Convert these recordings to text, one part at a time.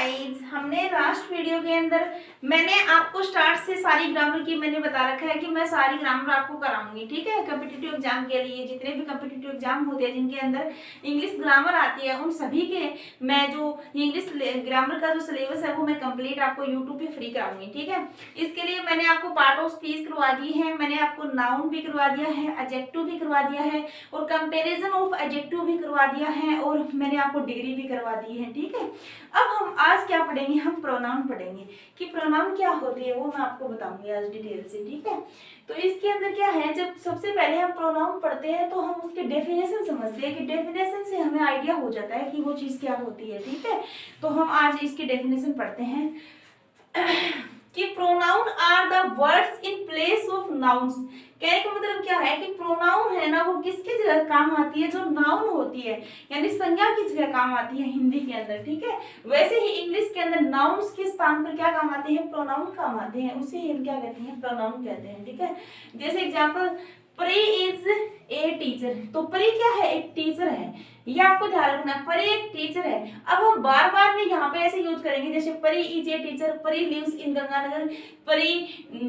Guys, हमने last video के अंदर मैंने आपको स्टार्ट से सारी ग्रामर की मैंने बता रखा है कि मैं सारी ग्रामर आपको कराऊंगी। ठीक है, कॉम्पिटिटिव एग्जाम के लिए जितने भी कॉम्पिटिटिव एग्जाम होते हैं जिनके अंदर इंग्लिश ग्रामर आती है उन सभी के मैं जो इंग्लिश ग्रामर का जो सिलेबस है वो मैं कंप्लीट आपको यूट्यूब पे फ्री कराऊंगी। ठीक है, इसके लिए मैंने आपको पार्ट ऑफ स्पीच करवा दी है, मैंने आपको नाउन भी करवा दिया है, एडजेक्टिव भी करवा दिया है और कंपेरिजन ऑफ एडजेक्टिव भी करवा दिया है और मैंने आपको डिग्री भी करवा दी है। ठीक है, अब हम आज क्या पढ़ेंगे, हम प्रोनाउन पढ़ेंगे कि प्रोनाउन क्या होती है वो मैं आपको बताऊंगी आज डिटेल से। ठीक है, तो इसके अंदर क्या है, जब सबसे पहले हम प्रोनाउन पढ़ते हैं तो हम उसके डेफिनेशन समझते हैं कि डेफिनेशन से हमें आइडिया हो जाता है कि वो चीज़ क्या होती है। ठीक है, तो हम आज इसकी डेफिनेशन पढ़ते हैं कि pronoun are the words in place of nouns. कहने का मतलब क्या है कि प्रोनाउन है ना वो किसकी जगह काम आती है, जो नाउन होती है यानी संज्ञा की जगह काम आती है हिंदी के अंदर। ठीक है, वैसे ही इंग्लिश के अंदर नाउन्स के स्थान पर क्या काम आते हैं, प्रोनाउन काम आते हैं, उसे हम क्या कहते हैं, प्रोनाउन कहते हैं। ठीक है, जैसे एग्जांपल परी इज ए टीचर, तो परी क्या है, एक टीचर है, ये आपको ध्यान रखना, परी एक टीचर है। अब हम बार बार में यहाँ पे ऐसे यूज करेंगे जैसे परी इज ए टीचर, परी लिव्स इन गंगानगर, परी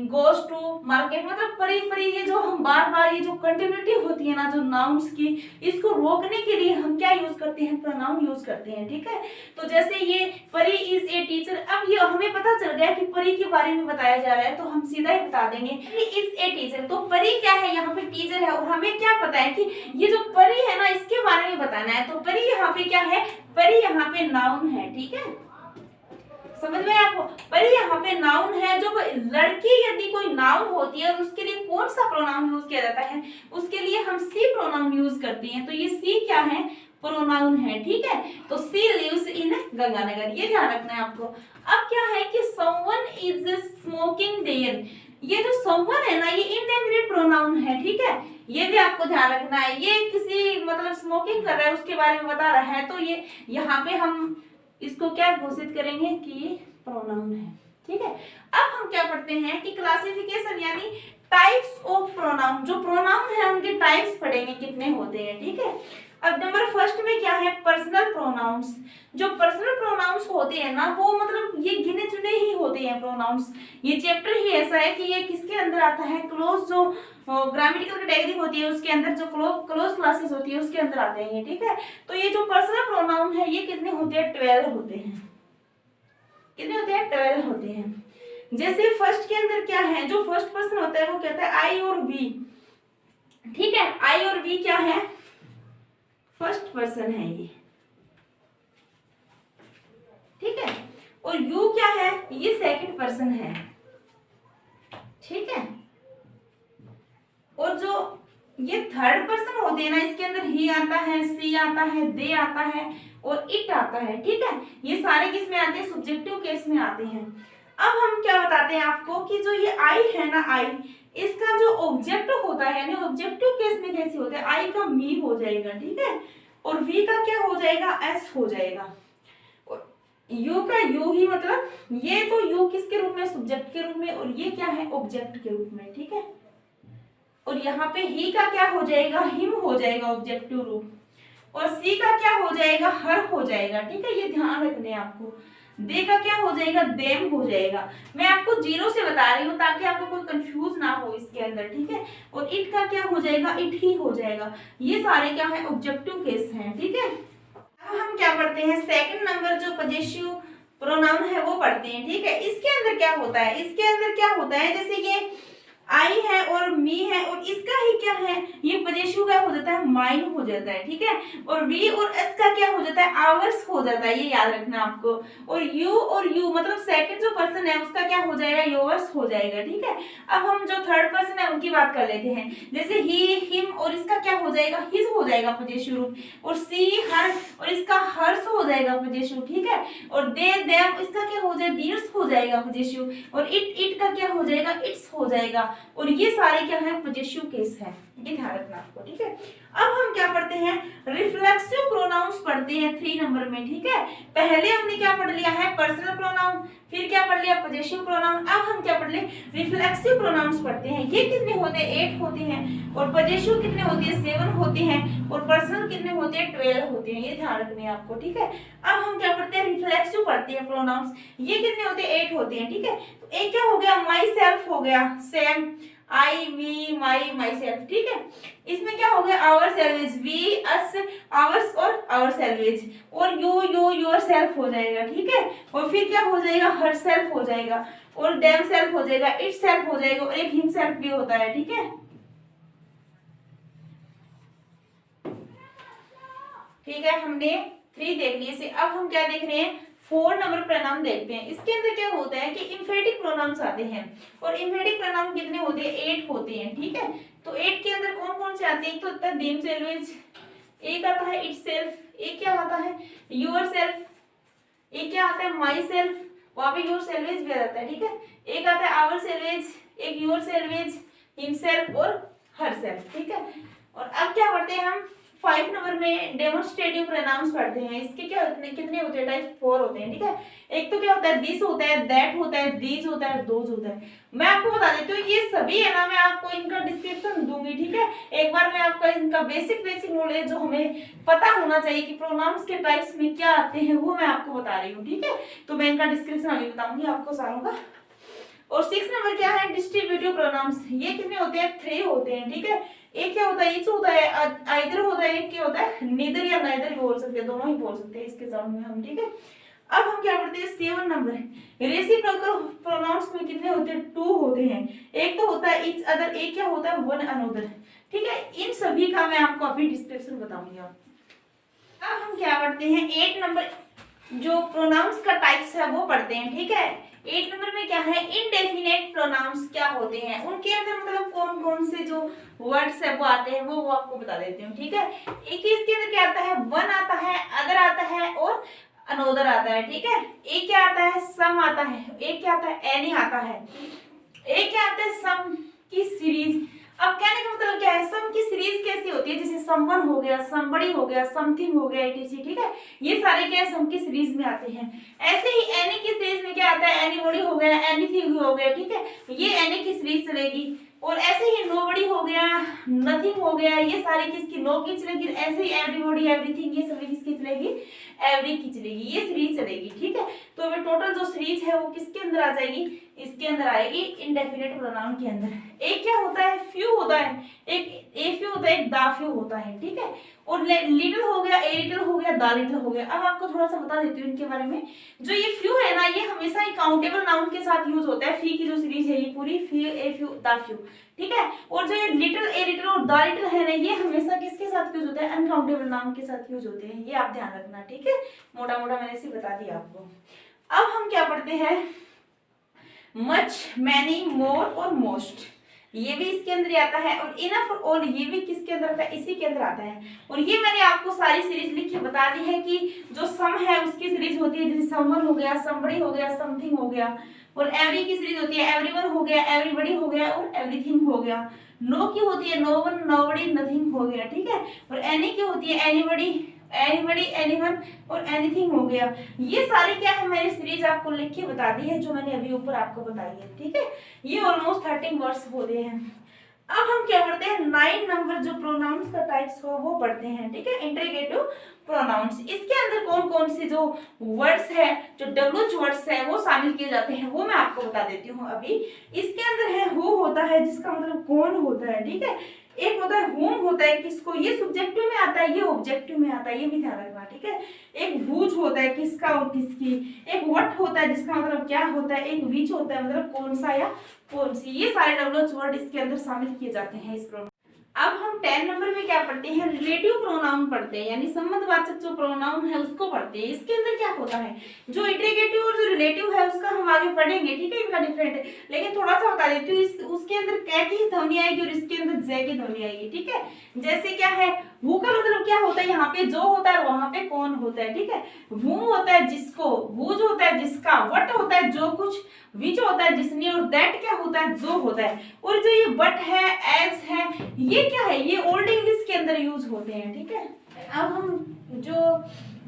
गोज टू मार्केट, मतलब परी परी ये जो हम बार बार ये जो कंटिन्यूटी होती है ना जो नाउन्स की, इसको रोकने के लिए हम क्या यूज करते हैं, प्रोनाउन यूज करते हैं। ठीक है, तो जैसे ये परी इज ए टीचर, अब ये हमें पता चल गया कि परी के बारे में बताया जा रहा है तो हम सीधा ही बता देंगे परी इज ए टीचर। तो परी क्या है, यहाँ पे टीचर है और हमें क्या पता है कि ये जो परी है ना इसके बारे में बताना है, तो परी यहाँ पे क्या है, परी यहाँ पे नाउन है। ठीक है, समझ में आपको, परी यहाँ पे नाउन है। जो लड़की यदि कोई नाउन होती है और उसके लिए कौन सा प्रोनाउन यूज किया जाता है, उसके लिए हम सी प्रोनाउन यूज करते हैं, तो ये सी क्या है, प्रोनाउन है। ठीक है, तो सी लिव्स इन गंगानगर, ये ध्यान रखना है आपको। अब क्या है कि समवन इज स्मोकिंग देयर, ये जो समवन है ना ये इंडेफिनिट प्रोनाउन है। ठीक है, ये भी आपको ध्यान रखना है, ये किसी मतलब स्मोकिंग कर रहा है उसके बारे में बता रहा है, तो ये यहाँ पे हम इसको क्या घोषित करेंगे कि प्रोनाउन है। ठीक है, अब हम क्या पढ़ते हैं कि क्लासिफिकेशन यानी टाइप्स ऑफ प्रोनाउन, जो प्रोनाउन है उनके टाइप्स पढ़ेंगे कितने होते हैं। ठीक है, अब नंबर फर्स्ट में क्या है, पर्सनल प्रोनाउंस। जो पर्सनल प्रोनाउंस होते हैं ना वो मतलब ये गिने चुने ही होते हैं प्रोनाउंस, ये चैप्टर ही ऐसा है कि ये किसके अंदर आता है, क्लोज जो ग्रामेटिकल कैटेगरी होती है उसके अंदर, जो क्लोज क्लासेस होती है उसके अंदर आते हैं ये। ठीक है, तो ये जो पर्सनल प्रोनाउन है ये कितने होते हैं, 12 होते हैं। कितने होते हैं, 12 होते हैं। जैसे फर्स्ट के अंदर क्या है, जो फर्स्ट पर्सन होता है वो कहता है आई और वी। ठीक है, आई और वी क्या है, फर्स्ट पर्सन है ये। ठीक है, और यू क्या है, ये सेकंड पर्सन है। ठीक है, और जो ये थर्ड पर्सन होते हैं ना इसके अंदर ही आता है, सी आता है, दे आता है और इट आता है। ठीक है, ये सारे किस में आते हैं, सब्जेक्टिव केस में आते हैं। अब हम क्या बताते हैं आपको कि जो ये आई है ना, आई इसका जो ऑब्जेक्ट होता है यानी ऑब्जेक्टिव केस में कैसे होता है, आई का मी हो जाएगा। ठीक है, और वी का क्या हो जाएगा, एस हो जाएगा, और यू का यू ही, मतलब ये तो यू किसके रूप में, सब्जेक्ट के रूप में, और ये क्या है, ऑब्जेक्ट के रूप में। ठीक है, और यहाँ पे ही का क्या हो जाएगा, हिम हो जाएगा ऑब्जेक्टिव रूप, और सी का क्या हो जाएगा, हर हो जाएगा। ठीक है, ये ध्यान रखने आपको। दे का क्या हो जाएगा, देम हो जाएगा। मैं आपको जीरो से बता रही हूँ ताकि आपको कोई कंफ्यूज ना हो इसके अंदर। ठीक है, और इट का क्या हो जाएगा, इट ही हो जाएगा। ये सारे क्या है, ऑब्जेक्टिव केस हैं। ठीक है, अब हम क्या पढ़ते हैं, सेकंड नंबर जो पजेसिव प्रोनाउन है वो पढ़ते हैं। ठीक है, इसके अंदर क्या होता है, इसके अंदर क्या होता है, जैसे ये आई है और मी है और इसका ही क्या है, ये पजेसिव का हो जाता है, माइन हो जाता है। ठीक है, और वी और एस का क्या हो जाता है, आवर्स हो जाता है, ये याद रखना आपको। और यू और यू मतलब सेकंड जो पर्सन है उसका क्या हो जाएगा, योवर्स हो जाएगा। ठीक है, अब हम जो थर्ड पर्सन है उनकी बात कर लेते हैं, जैसे ही, हिम और इसका क्या हो जाएगा, हिज हो जाएगा पजेसिव रूप, और सी हर और इसका हर्स हो जाएगा पजेसिव। ठीक है, और दे देम इसका क्या हो जाएगा, दीर्स हो जाएगा पजेसिव, और इट का क्या हो जाएगा, इट्स हो जाएगा, और ये सारे क्या है, पजेसिव केस है, ये ध्यान रखना आपको। ठीक है, अब हम क्या पढ़ते हैं, रिफ्लेक्सिव प्रोनाउंस पढ़ते हैं 3 नंबर में। ठीक है, पहले हमने क्या पढ़ लिया है, पर्सनल प्रोनाउन, फिर क्या पढ़ लिया, पजेसिव प्रोनाउन, अब हम क्या पढ़ ले, रिफ्लेक्सिव प्रोनाउंस पढ़ते हैं। ये कितने होते हैं, 8 होते हैं, और पजेसिव कितने होते हैं, 7 होते हैं, और पर्सनल कितने होते हैं, 12 होते हैं, ये ध्यान रखने हैं आपको। ठीक है, अब हम क्या पढ़ते हैं, रिफ्लेक्सिव पढ़ते हैं प्रोनाउंस, ये कितने होते हैं 8 होते हैं, ठीक है। तो एक क्या हो गया माई सेल्फ हो गया, same, I, we, my, myself, ठीक है। इसमें क्या हो गया ourselves, we, us, ours और आवर सेल्वेज, और यू, योर सेल्फ हो जाएगा, ठीक है। और फिर क्या हो जाएगा हर सेल्फ हो जाएगा, और देम सेल्फ हो जाएगा, इट सेल्फ हो जाएगा, और एक हिम सेल्फ भी होता है, ठीक है। ठीक है, हमने 3 देख लिए से। अब हम क्या देख रहे हैं 4 नंबर प्रोनाउन देखते हैं। इसके अंदर क्या होता है कि इंफेटिक प्रोनाउंस आते हैं, और इंफेटिक प्रोनाउन कितने होते हैं 8 होते हैं, ठीक है। तो 8 के अंदर कौन कौन से आते हैं, एक तो होता है देम सेल्वेज, एक आता है इट सेल्फ, एक क्या आता है योर सेल्फ, एक क्या आता है माई सेल्फ, वहां पे योर सेल्वेज भी आ जाता है, ठीक है। एक आता है आवर सेल्वेज, एक योर सेल्वेज, हिम सेल्फ और हर सेल्फ, ठीक है। और अब क्या पढ़ते हैं हम 5 नंबर में डेमोन्स्ट्रेटिव प्रोनाउंस पढ़ते हैं। इसके क्या कितने होते हैं टाइप 4 होते हैं, ठीक है। एक तो क्या होता है दिस होता है, दैट होता है, दीज होता है, दोज होता है। मैं आपको बता देती हूँ ये सभी है ना, मैं आपको इनका डिस्क्रिप्शन दूंगी, ठीक है। एक बार मैं आपका इनका बेसिक नॉलेज जो हमें पता होना चाहिए कि प्रोनाउंस के टाइप्स में क्या आते हैं वो मैं आपको बता रही हूँ, ठीक है। तो मैं इनका डिस्क्रिप्शन अभी बताऊंगी आपको सारों का। और 6 नंबर क्या है डिस्ट्रीब्यूटिव प्रोनाउंस, ये कितने होते हैं 3 होते हैं, ठीक है। एक क्या होता है इच होता है, आइदर होता है, एक क्या होता है नीदर या नाइदर भी बोल सकते हैं, दोनों ही बोल सकते हैं इसके साउंड में हम, ठीक है। अब हम क्या पढ़ते हैं 7 नंबर रेसिप्रोकल प्रोनाउंस में कितने होते हैं 2 होते हैं। एक तो होता है इच अदर, एक क्या होता है वन अनदर, ठीक है। इन सभी का मैं आपको अभी डिस्क्रिप्शन बताऊंगी। अब हम क्या पढ़ते हैं 8 नंबर जो प्रोनाउंस का टाइप्स है वो पढ़ते हैं, ठीक है। 8 नंबर में क्या है इनडेफिनेट प्रोनाउंस क्या होते हैं, उनके अंदर मतलब कौन कौन से जो वर्ड्स है वो आते हैं वो आपको बता देती हूँ, ठीक है। एक इसके अंदर क्या आता है वन आता है, अदर आता है और अनोदर आता है, ठीक है। एक क्या आता है सम आता है, एक क्या आता है एनी आता है, एक क्या आता है सम की सीरीज। अब कहने का मतलब क्या है सम की सीरीज कैसी होती है, जैसे समवन हो गया, समबड़ी हो गया, समथिंग हो गया, etc, ठीक है। ये सारे क्या है सम की सीरीज में आते हैं। ऐसे ही एनी की सीरीज में क्या आता है एनीबॉडी हो गया, एनीथिंग हो गया, ठीक है, ये एनी की सीरीज चलेगी। और ऐसे ही नोबडी हो गया, नथिंग हो गया, ये सारी किसकी नो की चलेगी। ऐसे ही एवरीबॉडी, एवरीथिंग, ये सभी किसकी चलेगी एवरी की चलेगी, ये सीरीज चलेगी, ठीक है। तो अभी टोटल जो सीरीज है वो किसके अंदर आ जाएगी, इसके अंदर आएगी इंडेफिनेट प्रोनाउन के अंदर। एक क्या होता है फ्यू होता है, एक ए फ्यू होता है, एक दा फ्यू होता है, ठीक है। और लिटिल हो गया, ए लिटिल हो गया, दा लिटिल हो गया। अब आपको थोड़ा सा बता देती हूँ इनके बारे में। जो ये फ्यू है ना ये हमेशा ही काउंटेबल नाउन के साथ यूज होता है। फी की जो सीरीज है ये पूरी फ्यू, ए फ्यू, दा फ्यू, ठीक है। और जो ये लिटिल, ए लिटिल और दा लिटिल है ना ये हमेशा किसके साथ यूज होता है अनकाउंटेबल नाउन के साथ यूज होते हैं, ये आप ध्यान रखना, ठीक है। मोटा मोटा मैंने इसे बता दिया आपको। अब हम क्या पढ़ते हैं मच, मैनी, मोर और मोस्ट, ये भी इसके अंदर आता है। और इनफ और ऑल ये भी किसके अंदर आता है इसी के अंदर आता है। और ये मैंने आपको सारी सीरीज लिख के बता दी है कि जो सम है उसकी सीरीज होती है, जैसे समवन हो गया, समबड़ी हो गया, समथिंग हो गया। और एवरी की सीरीज होती है एवरीवन हो गया, एवरीबडी हो गया और एवरीथिंग हो गया। नो की होती है नो वन, नोबडी, नथिंग हो गया, ठीक है। और एनी की होती है एनीबडी, एनीबडी, एनीवन और एनीथिंग हो गया। ये सारी क्या है मैंने सीरीज आपको लिख के बता दी है जो मैंने अभी ऊपर आपको बताई है, ठीक है। ये ऑलमोस्ट 13 वर्ड्स होते हैं। अब हम क्या पढ़ते हैं 9 नंबर जो प्रोनाउंस का टाइप्स हो वो पढ़ते हैं, ठीक है। इंटरोगेटिव प्रोनाउंस, इसके अंदर कौन कौन से जो वर्ड्स है, जो डब्ल्यूएच वर्ड्स है वो शामिल किए जाते हैं वो मैं आपको बता देती हूँ अभी। इसके अंदर है हु होता है जिसका मतलब कौन होता है, ठीक है। एक होता है होम होता है किसको, ये सब्जेक्टिव में आता है, ये ऑब्जेक्टिव में आता है, ये भी ध्यान रखना, ठीक है। एक हुज होता है किसका और किसकी। एक व्हाट होता है जिसका मतलब क्या होता है। एक विच होता है मतलब कौन सा या कौन सी। ये सारे डब्ल्यूएच वर्ड इसके अंदर शामिल किए जाते हैं इस प्रोनाउन। अब हम 10 नंबर में क्या पढ़ते हैं रिलेटिव प्रोनाउन पढ़ते हैं, यानी संबंधवाचक जो प्रोनाउन है उसको पढ़ते हैं। इसके अंदर क्या होता है जो इंटरोगेटिव और जो रिलेटिव है उसका हम आगे पढ़ेंगे, ठीक है। इनका डिफरेंट है लेकिन थोड़ा सा बता देती हूँ। उसके अंदर कै की ध्वनि आएगी और इसके अंदर जय की ध्वनि आएगी, ठीक है। जैसे क्या है वो का मतलब क्या होता है, यहाँ पे जो होता है वहां पे कौन होता है, ठीक है। वो होता है जिसको, वुज होता है जिसका, वट होता है जो कुछ, विच होता है जिसने, और दैट क्या होता है जो होता है। और जो ये बट है, एज है, ये क्या है, ये ओल्ड इंग्लिश के अंदर यूज होते हैं, ठीक है। अब हम जो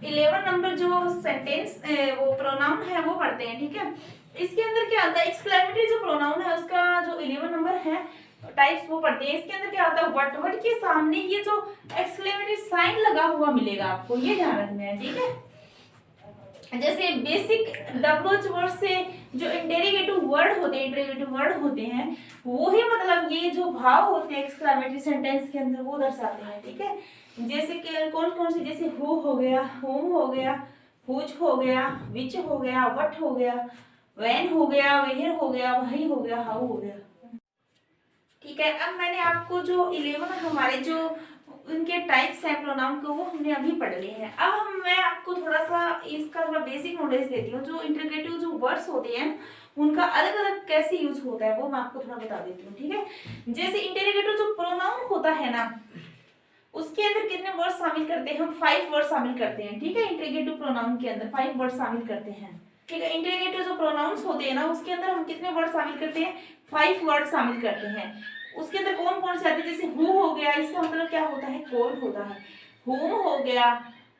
11 नंबर जो सेंटेंस वो प्रोनाउन है वो पढ़ते हैं, ठीक है। इसके अंदर क्या आता है एक्सक्लेमेटरी जो प्रोनाउन है उसका जो 11 नंबर है टाइप्स वो पढ़ते हैं। इसके अंदर क्या होता है वट, वट के सामने ये जो एक्सक्लेमेटरी साइन लगा हुआ मिलेगा आपको, ये ध्यान रखना है, ठीक है। जैसे बेसिक WH वर्ड से जो इंटेरोगेटिव वर्ड होते हैं वो ही मतलब ये जो भाव होते हैं एक्सक्लेमेटरी सेंटेंस के अंदर वो दर्शाते हैं, ठीक है। जैसे कि कौन कौन से, जैसे हु हो गया, होम हो गया, हुज हो गया, विच हो गया, वट हो गया, व्हेन हो गया, वेयर हो गया, वही हो गया, हाउ हो गया, ठीक है। अब मैंने आपको जो 11 हमारे जो उनके टाइप्स हैं प्रोनाउन को वो हमने अभी पढ़ लिए हैं। अब मैं आपको थोड़ा सा इसका थोड़ा बेसिक नॉलेज देती हूँ। जो इंटरगेटिव जो वर्ड्स होते हैं उनका अलग अलग कैसे यूज होता है वो मैं आपको थोड़ा बता देती हूँ, ठीक है। जैसे इंटरगेटिव जो प्रोनाउन होता है ना उसके अंदर कितने वर्ड शामिल करते हैं हम? 5 वर्ड शामिल करते हैं, ठीक है। इंटरगेटिव प्रोनाउन के अंदर 5 वर्ड शामिल करते हैं, ठीक है। इंटरगेटिव जो प्रोनाउंस होते हैं ना उसके अंदर हम कितने वर्ड शामिल करते हैं? 5 वर्ड शामिल करते हैं। उसके अंदर कौन कौन से आते हैं? जैसे हु हो गया, इसका मतलब क्या होता है? कौन होता है। होम हो गया,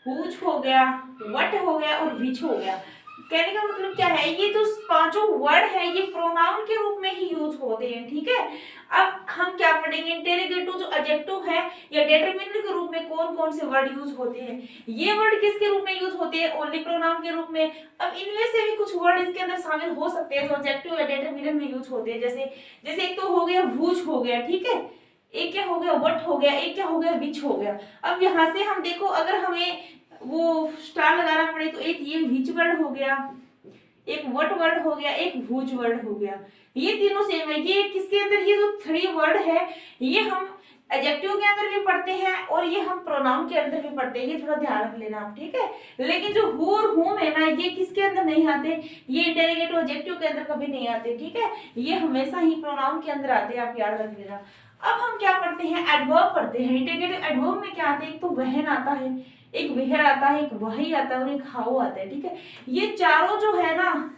हुज हो गया, वट हो गया और विच हो गया। कहने का मतलब क्या है, ये जो पांचों वर्ड है ये प्रोनाउन के रूप में ही यूज होते हैं, ठीक है। अब हम क्या पढ़ेंगे? इंटेरोगेटिव जो एडजेक्टिव है या डिटरमिनर के रूप में कौन कौन से वर्ड यूज होते हैं। ये वर्ड किसके रूप में यूज होते हैं? ओनली प्रोनाउन के रूप में। अब इनमें से भी कुछ वर्ड इसके अंदर शामिल हो सकते हैं जो एडजेक्टिव या डिटरमिनर में यूज होते हैं। जैसे जैसे एक तो हो गया वुज हो गया, ठीक है। एक क्या हो गया? वट हो गया। एक क्या हो गया? विच हो गया। अब यहाँ से हम देखो अगर हमें वो स्टार लगाना पड़े तो एक ये विच वर्ड हो गया, एक वट वर्ड हो गया, एक वुज वर्ड हो गया। ये तीनों सेम है। ये किसके अंदर? ये जो 3 वर्ड है ये हम एडजेक्टिव के अंदर भी पढ़ते हैं और ये हम प्रोनाउन के अंदर भी पढ़ते हैं। ये थोड़ा ध्यान रख लेना आप, ठीक है। लेकिन जो हु और हुम है ना ये किसके अंदर नहीं आते? ये इंटेरोगेटिव एडजेक्टिव के अंदर कभी नहीं आते, ठीक है। ये हमेशा ही प्रोनाउन के अंदर आते हैं, आप याद रख लेना। अब हम क्या पढ़ते हैं? एडवर्ब पढ़ते हैं। इंटेरोगेटिव एडवर्ब में क्या आते हैं? एक तो वहन आता है, एक वेयर आता है, एक वही आता है और एक हाउ आता है, ठीक है। ये चारों जो है ना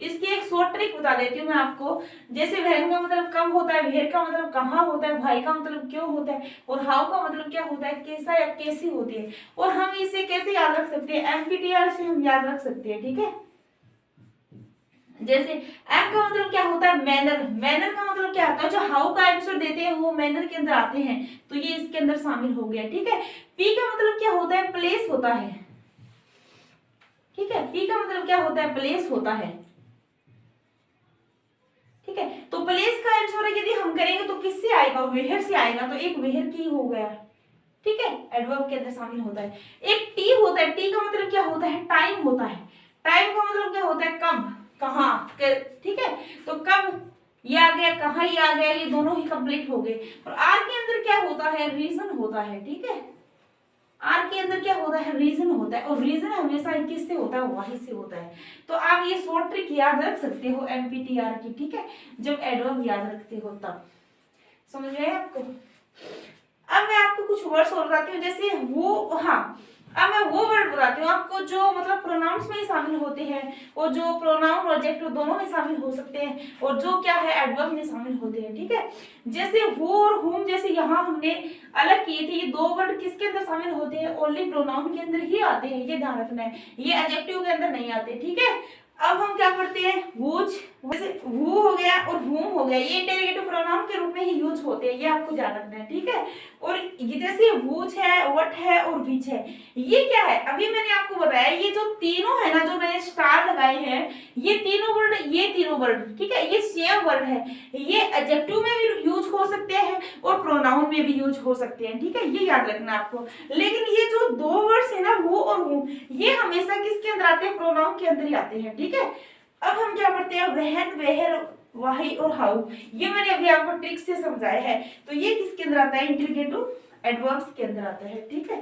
इसकी एक शॉर्ट ट्रिक बता देती हूँ मैं आपको। जैसे वहन का मतलब कब होता है, वेयर का मतलब कहाँ होता है, भाई का मतलब क्यों होता है और हाउ का मतलब क्या होता है, कैसा या कैसी होती है। और हम इसे कैसे याद रख सकते हैं? एमपीटीआर से हम याद रख सकते हैं, ठीक है। जैसे एम का मतलब क्या होता है? मैनर। मैनर का मतलब क्या होता है? जो हाउ का आंसर देते हैं वो मैनर के अंदर आते हैं, तो ये इसके अंदर शामिल हो गया, ठीक है। पी का मतलब क्या होता है? प्लेस होता है, ठीक है। पी का मतलब क्या होता है? प्लेस होता है, ठीक है। तो प्लेस का आंसर यदि हम करेंगे तो किससे आएगा? वेयर से आएगा, तो एक वेयर की हो गया, ठीक है। एडवर्ब के अंदर शामिल होता है। एक टी होता है। टी का मतलब क्या होता है? टाइम होता है। टाइम का मतलब क्या होता है? कब, कहाँ, ठीक है। तो कब ये आ गया, कहाँ ये आ गया, ये दोनों ही कंप्लीट हो गए। और आर के अंदर क्या होता है? रीजन होता है, ठीक है। आर के अंदर क्या होता है? रीजन होता है और रीजन हमेशा किससे होता है? वाही से होता है। तो आप ये शॉर्ट ट्रिक याद रख सकते हो एमपीटीआर की, ठीक है। जब एडवर्ब याद रखते हो तब। समझ में आया आपको? अब मैं आपको कुछ वर्ड्स और बताती हूँ। जैसे वो, हाँ, अब मैं वो वर्ड बताती हूँ आपको जो मतलब प्रोनाउंस में ही शामिल होते हैं और जो प्रोनाउन और एडजेक्टिव दोनों में शामिल हो सकते हैं और जो क्या है एडवर्ब में शामिल होते हैं, ठीक है। जैसे हु और हुम, जैसे यहाँ हमने अलग किए थे, ये 2 वर्ड किसके अंदर शामिल होते हैं? ओनली प्रोनाउन के अंदर ही आते हैं, ये ध्यान रखना है। ये एडजेक्टिव के अंदर नहीं आते, ठीक है। अब हम क्या करते हैं? वुज, जैसे हु हो गया और हुम हो गया, ये इंटेरोगेटिव प्रोनाउन के रूप में ही यूज होते हैं, ये आपको ध्यान रखना है, ठीक है। और ये जैसे वुज है, वट है और विच है, ये क्या है? अभी मैंने आपको बताया ये जो तीनों है ना, जो मैंने स्टार लगाए हैं, ये तीनों वर्ड, ठीक है, ये सेम वर्ड है। ये एडजेक्टिव में भी यूज हो सकते हैं और प्रोनाउन में भी यूज हो सकते हैं, ठीक है। ये याद रखना आपको। लेकिन ये जो 2 वर्ड्स है ना, वो और वो, ये हमेशा किसके अंदर आते हैं? प्रोनाउन के अंदर ही आते हैं, ठीक है। अब हम क्या पढ़ते हैं? वहन, वेयर, वाही और हाउ। ये मैंने अभी आपको ट्रिक से समझाया है। तो ये किसके अंदर आता है? इंटरगेटिव एडवर्ब्स के अंदर आता है, ठीक है।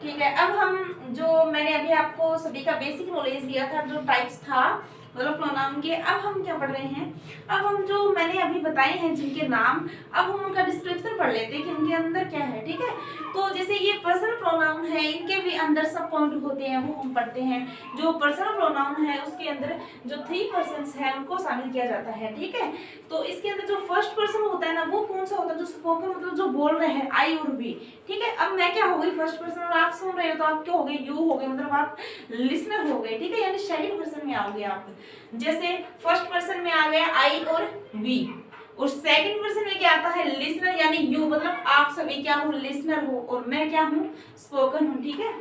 ठीक है, अब हम जो मैंने अभी आपको सभी का बेसिक नॉलेज दिया था, जो टाइप्स था मतलब प्रोनाउन के, अब हम क्या पढ़ रहे हैं? अब हम जो मैंने अभी बताए हैं जिनके नाम, अब हम उनका डिस्क्रिप्शन पढ़ लेते हैं कि उनके अंदर क्या है, ठीक है। तो जैसे ये पर्सनल प्रोनाउन है, इनके भी अंदर सब पॉइंट होते हैं, वो हम पढ़ते हैं। जो पर्सनल प्रोनाउन है उसके अंदर जो 3 पर्सन्स हैं उनको शामिल किया जाता है, ठीक है। तो इसके अंदर जो फर्स्ट पर्सन होता है ना, वो कौन सा होता है? जो स्पोकन मतलब जो बोल रहे हैं, आई और वी, ठीक है। अब मैं क्या हो गई? फर्स्ट पर्सन, और आप सुन रहे हो तो आप क्या हो गए? यू हो गए, मतलब आप लिसनर हो गए, ठीक है, यानी सेकंड पर्सन में आओगे आप। जैसे फर्स्ट पर्सन में आ गया आई और वी, और सेकंड पर्सन में क्या आता है? लिसनर यानी यू, मतलब आप सभी क्या हो? लिसनर हो, और मैं क्या हूँ? स्पोकन हूँ, ठीक है।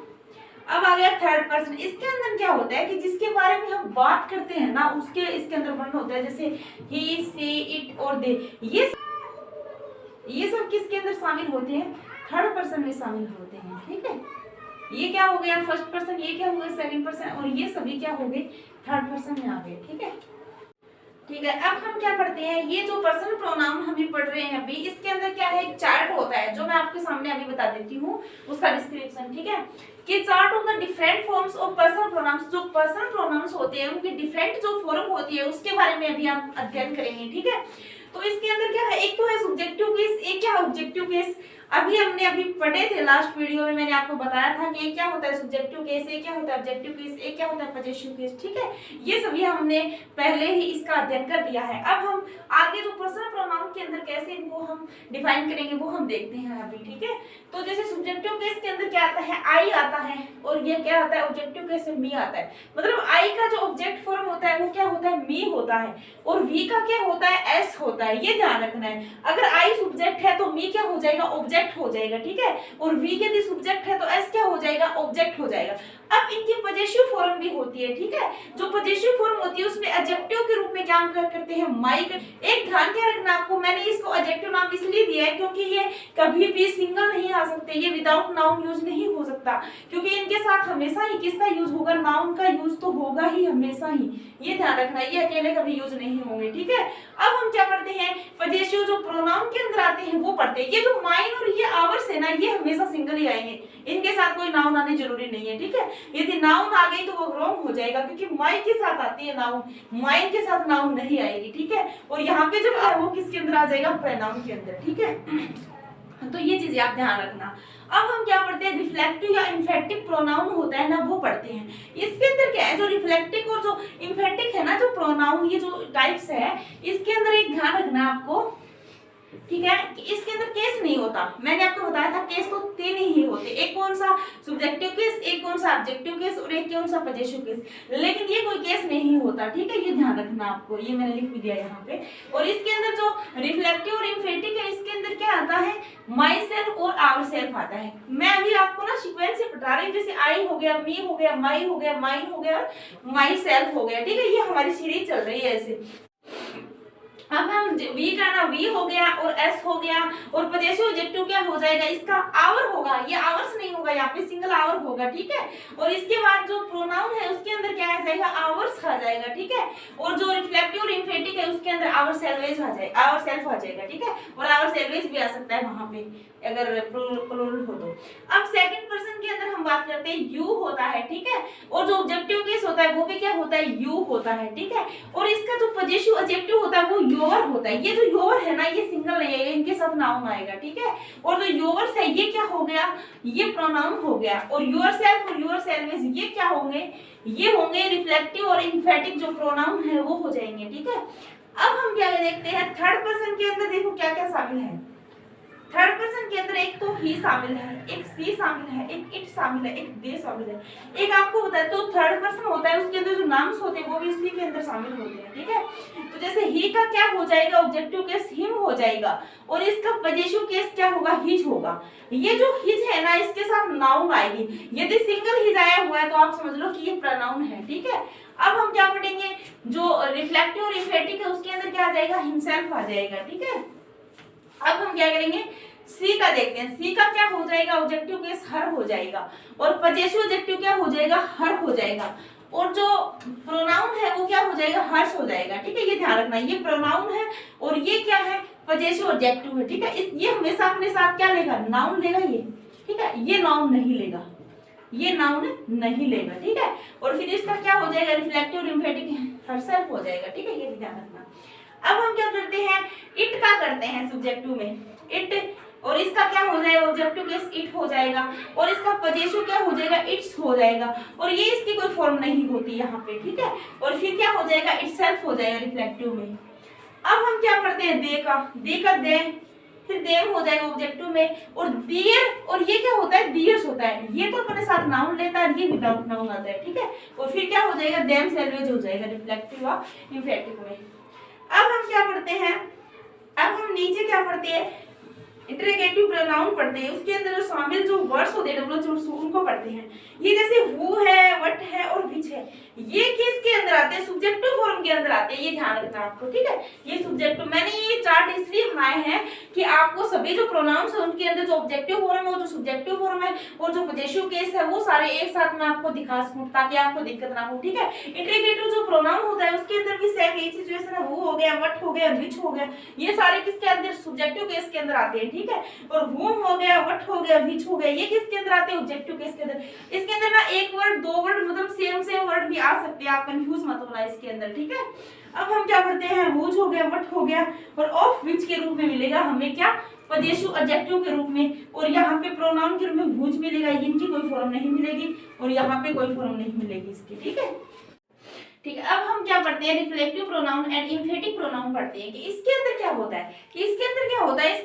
अब आ गया थर्ड पर्सन। इसके अंदर क्या होता है कि जिसके बारे में हम बात करते हैं ना उसके इसके अंदर वर्णन होता है, जैसे ही, सी, इट और दे। ये सब किसके अंदर शामिल होते हैं? थर्ड पर्सन में शामिल होते हैं। ठीक है, ये क्या हो गया फर्स्ट पर्सन, ये क्या हो गया सेकंड पर्सन, और ये सभी क्या हो गए थर्ड पर्सन में आ गए। ठीक है, ठीक है। अब हम क्या पढ़ते हैं, ये जो पर्सनल प्रोनाउन हम पढ़ रहे हैं अभी, इसके अंदर क्या है, एक चार्ट होता है जो मैं आपके सामने अभी बता देती हूँ उसका डिस्क्रिप्शन। ठीक है, कि chart of the different forms of personal pronouns. जो पर्सनल प्रोनाउंस होते हैं उनकी डिफरेंट जो फॉर्म होती है उसके बारे में अभी हम अध्ययन करेंगे। ठीक है, तो इसके अंदर क्या है, एक तो है सब्जेक्टिव केस, एक क्या है ऑब्जेक्टिव केस। हमने पढ़े थे लास्ट वीडियो में, मैंने आपको बताया था कि एक क्या होता है सब्जेक्टिव केस, एक क्या होता है ऑब्जेक्टिव केस, एक क्या होता है पजेसिव केस। ठीक है, ये सभी हमने पहले ही इसका अध्ययन कर दिया है। अब हम आगे जो पर्सनल प्रोनाउन के अंदर कैसे इनको हम डिफाइन करेंगे वो हम देखते हैं अभी। ठीक है, तो जैसे सब्जेक्टिव केस के अंदर क्या आता है, आई आता है, और ये क्या आता है ऑब्जेक्टिव केस में मी आता है। मतलब आई का जो ऑब्जेक्ट फॉर्म होता है वो क्या होता है, मी होता है, और वी का क्या होता है, एस होता है। ये ध्यान रखना है, अगर आई सब्जेक्ट है तो मी क्या हो जाएगा, ऑब्जेक्ट हो जाएगा। ठीक है, और वी यदि सब्जेक्ट है तो एस क्या हो जाएगा, ऑब्जेक्ट हो जाएगा। अब इनकी पजेसिव फॉर्म भी होती है। ठीक है, जो पजेसिव फॉर्म होती है उसमें एडजेक्टिव के रूप में क्या करते हैं, माई। एक ध्यान क्या रखना आपको, मैंने इसको एडजेक्टिव नाम इसलिए दिया है क्योंकि ये कभी भी सिंगल नहीं आ सकते, ये विदाउट नाउन यूज नहीं हो सकता, क्योंकि इनके साथ हमेशा ही किसका यूज होगा, नाउन का यूज तो होगा ही हमेशा ही। ये ध्यान रखना, ये अकेले कभी यूज नहीं होंगे। ठीक है, अब हम क्या पढ़ते हैं, पजेसिव जो प्रोनाउन के अंदर आते हैं वो पढ़ते हैं। ये जो माइन और ये आवर्स है ना, ये हमेशा सिंगल ही आएंगे, इनके साथ कोई नाउन आने जरूरी नहीं है। ठीक है, यदि नाउन आ गई तो वो रॉन्ग हो जाएगा, क्योंकि माई के साथ आती है नाउन, माइन के साथ नाउन नहीं आएगी। ठीक है, और यहाँ पे जो है वो किसके अंदर आ जाएगा, प्रोनाउन के अंदर। ठीक है, तो ये चीजें आप ध्यान रखना। अब हम क्या पढ़ते हैं, रिफ्लेक्टिव या इम्फेटिव प्रोनाउन होता है ना वो पढ़ते हैं। इसके अंदर क्या है, जो रिफ्लेक्टिव और जो इम्फेटिव है ना जो प्रोनाउन, ये जो टाइप्स है, इसके अंदर एक ध्यान रखना आपको। ठीक है, कि इसके अंदर केस नहीं होता। मैंने आपको बताया था केस तो 3 ही होते, एक कौन सा सब्जेक्टिव केस, एक कौन सा ऑब्जेक्टिव केस, और एक कौन सा पजेसिव केस, लेकिन ये कोई केस नहीं होता। ठीक है, ये ध्यान रखना आपको, ये मैंने लिख भी दिया यहाँ पे। और इसके अंदर जो रिफ्लेक्टिव और इम्फेटिव है, इसके अंदर क्या आता है, माई सेल्फ और आवर सेल्फ आता है। मैं अभी आपको ना सीक्वेंस से बता रही हूँ, जैसे आई हो गया, मी हो गया, माई हो गया, माइन हो गया, माई सेल्फ हो गया। ठीक है, ये हमारी सीरीज चल रही है ऐसे। अब हम वी का ना वी हो गया और एस हो गया, और पजेसिव ऑब्जेक्टिव क्या हो जाएगा, इसका आवर होगा, ये आवर्स नहीं होगा, यहाँ पे सिंगल आवर होगा। ठीक है, और इसके बाद जो प्रोनाउन है उसके अंदर क्या आ जाएगा, आवर्स आ जाएगा। ठीक है, और जो रिफ्लेक्टिव और इम्फेटिव है उसके अंदर आवर सेल्वेज आ जाएगा, आवर सेल्फ आ जाएगा। ठीक है, और आवर सेल्वेज भी आ सकता है वहां पे अगर प्लूरल हो तो। अब सेकंड पर्सन के अंदर हम बात करते हैं, यू होता है। ठीक है, और जो ऑब्जेक्टिव केस होता है वो भी क्या होता है, यू होता है। ठीक है, और इसका जो पजेसिव एडजेक्टिव होता है वो योर होता है। ये जो योर है ना, ये सिंगल नहीं है, इनके साथ नाउन आएगा। ठीक है, और जो योर्स है ये क्या हो गया, ये प्रोनाउन हो गया, और योरसेल्फ और योरसेल्वेज ये क्या होंगे, ये होंगे रिफ्लेक्टिव और इम्फेटिव जो प्रोनाउन है वो हो जाएंगे। ठीक है, अब हम क्या देखते हैं, थर्ड पर्सन के अंदर देखो क्या क्या शामिल है। थर्ड पर्सन के अंदर एक तो ही शामिल है, एक सी शामिल है, एक इट शामिल है, एक दे शामिल है। एक आपको बताया तो थर्ड पर्सन होता है उसके अंदर जो नाउन्स होते हैं वो भी इसी के अंदर शामिल होते हैं। ठीक है, तो जैसे ही का क्या हो जाएगा, ऑब्जेक्टिव केस हिम हो जाएगा, और इसका पजेसिव केस क्या होगा, हिज होगा। ये जो हिज है ना, इसके साथ नाउन आएगी। यदि सिंगल हिज आया हुआ है तो आप समझ लो कि ये प्रोनाउन है। ठीक है, अब हम क्या पढ़ेंगे, जो रिफ्लेक्टिव और इम्फेटिव है उसके अंदर क्या आ जाएगा, हिमसेल्फ आ जाएगा। ठीक है, अब हम क्या करेंगे, सी का देखते हैं। सी का क्या हो जाएगा, ऑब्जेक्टिव केस हर हो जाएगा, और पजेसिव ऑब्जेक्टिव क्या हो जाएगा, हर हो जाएगा, और जो प्रोनाउन है वो क्या हो जाएगा, हर्ष हो जाएगा। ठीक है, ये ध्यान रखना, ये प्रोनाउन है और ये क्या है, पजेसिव ऑब्जेक्टिव है। ठीक है, ये हमेशा अपने साथ क्या लेगा, नाउन लेगा ये। ठीक है, ये नाउन नहीं लेगा, ये नाउन नहीं लेगा। ठीक है, और फिर इसका क्या हो जाएगा, रिफ्लेक्टिव और इम्फेटिव हरसेल्फ हो जाएगा। ठीक है, ये भी ध्यान रखना। अब हम क्या करते हैं, इट का करते हैं सब्जेक्टिव में, इट, और इसका क्या हो जाएगा, ऑब्जेक्टिव केस इट हो जाएगा, और इसका पजेसिव क्या हो जाएगा, इट्स हो जाएगा, और ये इसकी कोई फॉर्म नहीं होती यहाँ पे। ठीक है, और फिर क्या हो जाएगा, इटसेल्फ हो जाएगा रिफ्लेक्टिव में। अब हम क्या करते हैं, दे का दे, फिर देम हो जाएगा ऑब्जेक्टिव में, और दियर, और ये क्या होता है, दियर्स होता है। ये तो अपने साथ नाउन लेता है, ये विदाउट नाउन आता है। ठीक है, और फिर क्या हो जाएगा, देम सेल्वेज हो जाएगा रिफ्लेक्टिव और इम्फेटिव में। अब हम क्या पढ़ते हैं, अब हम नीचे क्या पढ़ते हैं, इंटरोगेटिव प्रोनाउन पढ़ते हैं, उसके अंदर जो शामिल जो वर्ड्स होते हैं डब्ल्यू उनको पढ़ते हैं। ये जैसे हु है, व्हाट है और विच है, ये किसके अंदर आते हैं? सब्जेक्टिव फॉर्म के अंदर आते हैं, ये ध्यान रखना आपको, ठीक है। ये सब्जेक्टिव, मैंने ये चार्ट इसलिए बनाए हैं कि आपको सभी जो प्रोनाउंस है उनके अंदर जो ऑब्जेक्टिव फॉर्म है और जो सब्जेक्टिव फॉर्म है और जो पॉजेसिव केस है वो सारे एक साथ में आपको दिखा सकूं ताकि आपको दिक्कत ना हो, ठीक है। इंटरोगेटिव जो प्रोनाउन होता है उसके अंदर भी सेम यही सिचुएशन है, हु हो गया, व्हाट हो गया, विच हो गया, ये सारे किसके अंदर? सब्जेक्टिव केस के अंदर आते हैं, ठीक है। और whom हो गया, what हो गया, which हो गया, ये किसके अंदर आते हैं? ऑब्जेक्टिव केस के अंदर। इसके अंदर ना एक वर्ड, दो वर्ड, मतलब सेम वर्ड भी आ सकते हैं, आप कंफ्यूज मत होना इसके अंदर, ठीक है। अब हम क्या पढ़ते हैं? whose हो गया, what हो गया, और of which के रूप में मिलेगा हमें क्या? पजेसिव एडजेक्टिव के रूप में, और यहाँ पे प्रोनाउन के रूप में whose मिलेगा, इनकी कोई फॉर्म नहीं मिलेगी और यहाँ पे कोई फॉर्म नहीं मिलेगी इसकी, ठीक है। ठीक है, अब हम क्या पढ़ते हैं? Reflective pronoun and emphatic pronoun पढ़ते हैं कि इसके अंदर क्या होता है, इसके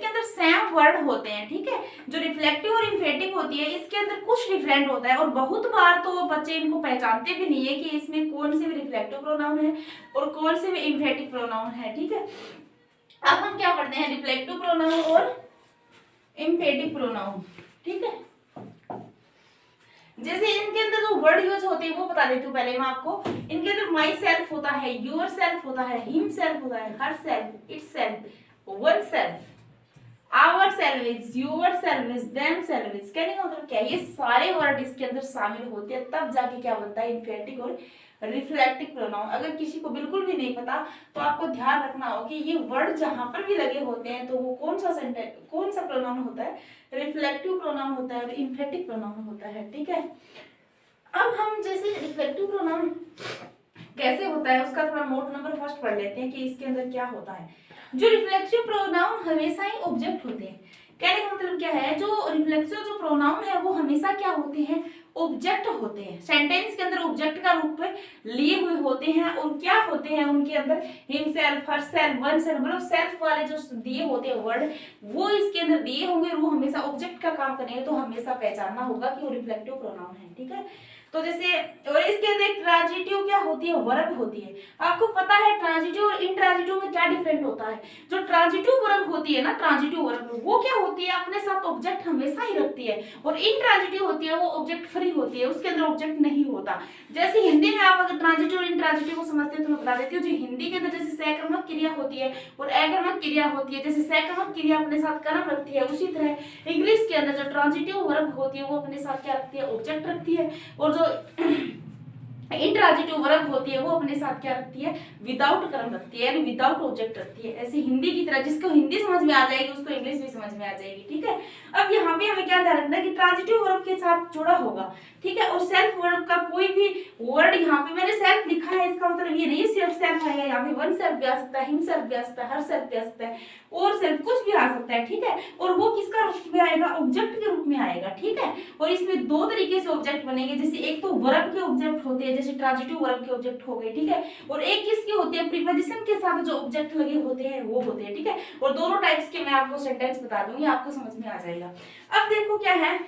अंदर सेम वर्ड होते हैं, ठीक है। जो रिफ्लेक्टिव और एम्फेटिक होती है इसके अंदर कुछ डिफरेंट होता है और बहुत बार तो बच्चे इनको पहचानते भी नहीं है कि इसमें कौन से भी रिफ्लेक्टिव प्रोनाउन है और कौन से भी एम्फेटिक प्रोनाउन है, ठीक है। अब हम क्या पढ़ते हैं? रिफ्लेक्टिव प्रोनाउन और एम्फेटिक प्रोनाउन, ठीक है। जैसे इनके अंदर जो वर्ड यूज होते हैं वो बता देती हूँ पहले मैं आपको। इनके अंदर माई सेल्फ होता है, योर सेल्फ होता है, हिम सेल्फ होता है, herself, itself, oneself, ourself is, yourself is, themself is. कहने का मतलब क्या है? ये सारे वर्ड इसके अंदर शामिल होते हैं, तब जाके क्या बनता है? एम्फेटिक और रिफ्लेक्टिव प्रोनाउन। अगर किसी को बिल्कुल भी नहीं पता तो आपको ध्यान रखना हो कि ये वर्ड जहां पर भी लगे होते हैं तो वो कौन सा प्रोनाउन होता है? रिफ्लेक्टिव प्रोनाउन होता है और एम्फेटिक प्रोनाउन होता है, ठीक है। अब हम जैसे रिफ्लेक्टिव प्रोनाउन कैसे होता है उसका थोड़ा नोट नंबर फर्स्ट पढ़ लेते हैं कि इसके अंदर क्या होता है। जो रिफ्लेक्टिव प्रोनाउन हमेशा ही ऑब्जेक्ट होते हैं। कहने का मतलब क्या है? जो रिफ्लेक्सिव जो प्रोनाउन है वो हमेशा क्या होते हैं? ऑब्जेक्ट होते हैं। सेंटेंस के अंदर ऑब्जेक्ट का रूप लिए हुए होते हैं और क्या होते हैं उनके अंदर? हिमसेल्फ, हरसेल्फ, वनसेल्फ, मतलब सेल्फ वाले जो दिए होते हैं वर्ड वो इसके अंदर दिए होंगे, वो हमेशा ऑब्जेक्ट का काम करेंगे, तो हमेशा पहचानना होगा कि वो रिफ्लेक्टिव प्रोनाउन है, ठीक है। तो जैसे और इसके अंदर ट्रांजिटिव क्या होती है? वर्ब होती है। आपको पता है ट्रांजिटिव और इंट्रांजिटिव में क्या डिफरेंट होता है? जो ट्रांजिटिव वर्ब होती है ना, ट्रांजिटिव वर्ब वो क्या होती है? अपने साथ ऑब्जेक्ट हमेशा ही रखती है, और इंट्रांजिटिव होती है वो ऑब्जेक्ट फ्री होती है, उसके अंदर ऑब्जेक्ट नहीं होता। जैसे हिंदी में आप अगर ट्रांजिटिव और इंट्रांजिटिव को समझते हैं तो मैं बता देती हूँ। जो हिंदी के अंदर जैसे सकर्मक क्रिया होती है और अकर्मक क्रिया होती है, जैसे सकर्मक क्रिया अपने साथ कर्म रखती है, उसी तरह इंग्लिश के अंदर जो ट्रांजिटिव वर्ब होती है वो अपने साथ क्या रखती है? ऑब्जेक्ट रखती है, और जो इंट्रांजिटिव वर्ब होती है वो अपने साथ क्या रखती है? विदाउट कर्म रखती है, यानी विदाउट ऑब्जेक्ट रखती है। ऐसे हिंदी की तरह जिसको हिंदी समझ में आ जाएगी उसको इंग्लिश भी समझ में आ जाएगी, ठीक है। अब यहाँ पे हमें क्या ध्यान रखना है कि ट्रांजिटिव वर्ब के साथ जुड़ा होगा, ठीक है। और सेल्फ वर्ब का कोई भी वर्ड, यहाँ पे मैंने सेल्फ लिखा है इसका मतलब ये नहीं सिर्फ सेल्फ आएगा, यहाँ पे वन सेल्फ भी आ सकता है, हिम सेल्फ भी आ सकता है, हर सेल्फ भी आ सकता है, और सेल्फ कुछ भी आ सकता है, ठीक है। और वो किसका रूप में आएगा? ऑब्जेक्ट के रूप में आएगा, ठीक है। और इसमें दो तरीके से ऑब्जेक्ट बनेंगे, जैसे एक तो वर्ब के ऑब्जेक्ट होते हैं, जैसे ट्रांजिटिव वर्ब के ऑब्जेक्ट हो गए, ठीक है। और एक किसके होते हैं? प्रीपोजिशन के साथ जो ऑब्जेक्ट लगे होते हैं वो होते हैं, ठीक है। और दोनों टाइप्स के मैं आपको सेंटेंस बता दूंगी, आपको समझ में आ जाएगा। अब देखो क्या है,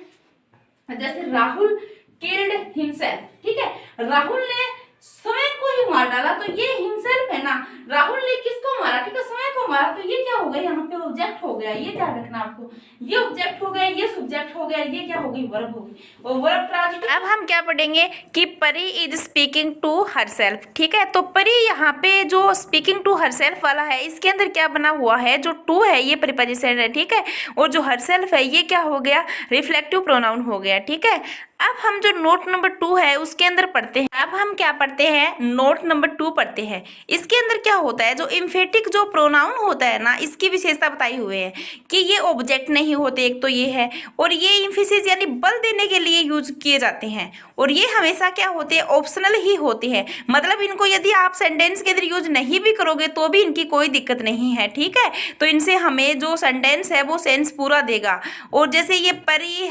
जैसे राहुल किल्ड हिमसेल्फ, ठीक है। राहुल ने स्वयं को ही मार डाला, तो ये हिमसेल्फ है ना। राहुल ने किसको मारा? ठीक है, स्वयं को मारा, तो ये क्या हो गया? यहाँ पे ऑब्जेक्ट हो गया, ये ध्यान रखना आपको। ये ऑब्जेक्ट हो गया, ये सब्जेक्ट हो गया, ये क्या होगी? वर्ब होगी, और वर्ब ट्रांजिटिव। अब हम क्या पढ़ेंगे कि परी इज स्पीकिंग टू हरसेल्फ, ठीक है। तो परी यहाँ पे जो स्पीकिंग टू हरसेल्फ वाला है इसके अंदर क्या बना हुआ है? जो टू है ये प्रीपोजिशन है, ठीक है। और जो हरसेल्फ है ये क्या हो गया? रिफ्लेक्टिव प्रोनाउन हो गया, ठीक है। अब हम जो नोट नंबर 2 है उसके अंदर पढ़ते हैं। अब हम क्या पढ़ते हैं? नोट नंबर 2 पढ़ते हैं। इसके अंदर क्या होता है? जो एम्फेटिक जो प्रोनाउन होता है ना, इसकी विशेषता बताई हुए है कि ये ऑब्जेक्ट नहीं होते, एक तो ये है, और ये एम्फेसिस यानी बल देने के लिए यूज किए जाते हैं, और ये हमेशा क्या होते हैं? ऑप्शनल ही होते हैं। मतलब इनको यदि आप सेंटेंस के अंदर यूज नहीं भी करोगे तो भी इनकी कोई दिक्कत नहीं है, ठीक है। तो इनसे हमें जो सेंटेंस है वो सेंस पूरा देगा। और जैसे ये परी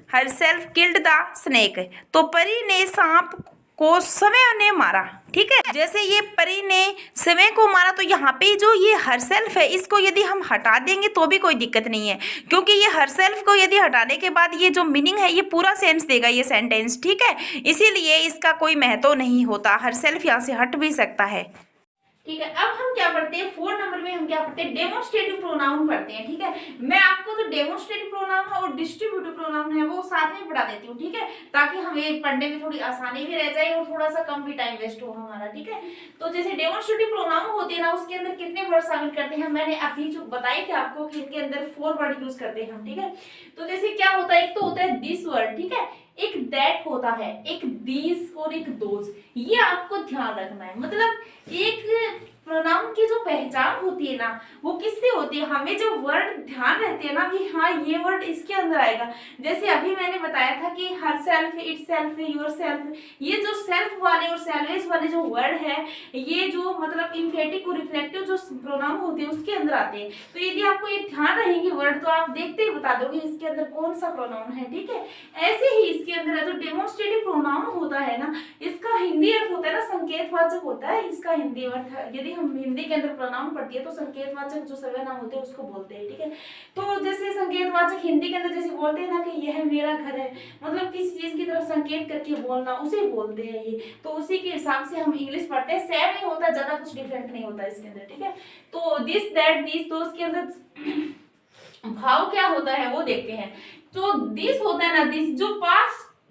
हरसेल्फ किल्ड द स्नेक, तो परी ने सांप को स्वयं ने मारा, ठीक है। जैसे ये परी ने स्वयं को मारा, तो यहाँ पे जो ये हरसेल्फ है इसको यदि हम हटा देंगे तो भी कोई दिक्कत नहीं है, क्योंकि ये हरसेल्फ को यदि हटाने के बाद ये जो मीनिंग है ये पूरा सेंस देगा ये सेंटेंस, ठीक है। इसीलिए इसका कोई महत्व नहीं होता, हरसेल्फ यहाँ से हट भी सकता है। ठीक है। अब हम क्या पढ़ते हैं 4 नंबर में, हम क्या पढ़ते हैं डेमोन्स्ट्रेटिव प्रोनाउन पढ़ते हैं। ठीक है, मैं आपको जो डेमोन्स्ट्रेटिव प्रोनाउन है और डिस्ट्रीब्यूटिव प्रोनाउन है वो साथ में पढ़ा देती हूँ। ठीक है, ताकि हमें पढ़ने में थोड़ी आसानी भी रह जाए और थोड़ा सा कम भी टाइम वेस्ट हो हमारा। ठीक है, तो जैसे डेमोन्स्ट्रेटिव प्रोनाउन होते हैं ना, उसके अंदर कितने वर्ड शामिल करते हैं, मैंने अभी जो बताए थे आपको कि इनके अंदर 4 वर्ड यूज करते हैं हम। ठीक है, तो जैसे क्या होता है, एक तो होता है दिस वर्ड, ठीक है, एक दैट होता है, एक दीज और एक दोज। ये आपको ध्यान रखना है। मतलब एक प्रोनाउन की जो पहचान होती है ना, वो किससे होती है, हमें जो वर्ड ध्यान रहते हैं ना कि हाँ ये वर्ड इसके अंदर आएगा। जैसे अभी मैंने बताया था कि her self, it self, your self, ये जो सेल्फ वाले और सेल्वेज वाले जो वर्ड है, ये जो मतलब इम्फेटिक और रिफ्लेक्टिव जो प्रोनाउन होते हैं उसके अंदर आते हैं। तो यदि आपको ये ध्यान रहेंगे वर्ड, तो आप देखते ही बता दोगे इसके अंदर कौन सा प्रोनाउन है। ठीक है, ऐसे ही इसके अंदर जो डेमोन्स्ट्रेटिव प्रोनाउन होता है ना, इसका हिंदी अर्थ होता है ना संकेतवाचक होता है। इसका हिंदी अर्थ, यदि हम हिंदी के अंदर प्रोनाउन पढ़ती है तो संकेतवाचक जो सर्वनाम होते हैं उसको बोलते हैं। ठीक है, तो जैसे संकेतवाचक हिंदी के अंदर जैसे बोलते हैं ना कि यह मेरा घर है, मतलब किसी चीज की तरफ संकेत करके बोलना, उसे बोलते हैं ये। तो उसी के हिसाब से हम इंग्लिश पढ़ते हैं, सेम नहीं होता, ज्यादा कुछ डिफरेंट नहीं होता इसके अंदर। ठीक है, तो दिस दैट दीस, तो उसके अंदर भाव क्या होता है वो देखते हैं। तो दिस होता है ना, दिस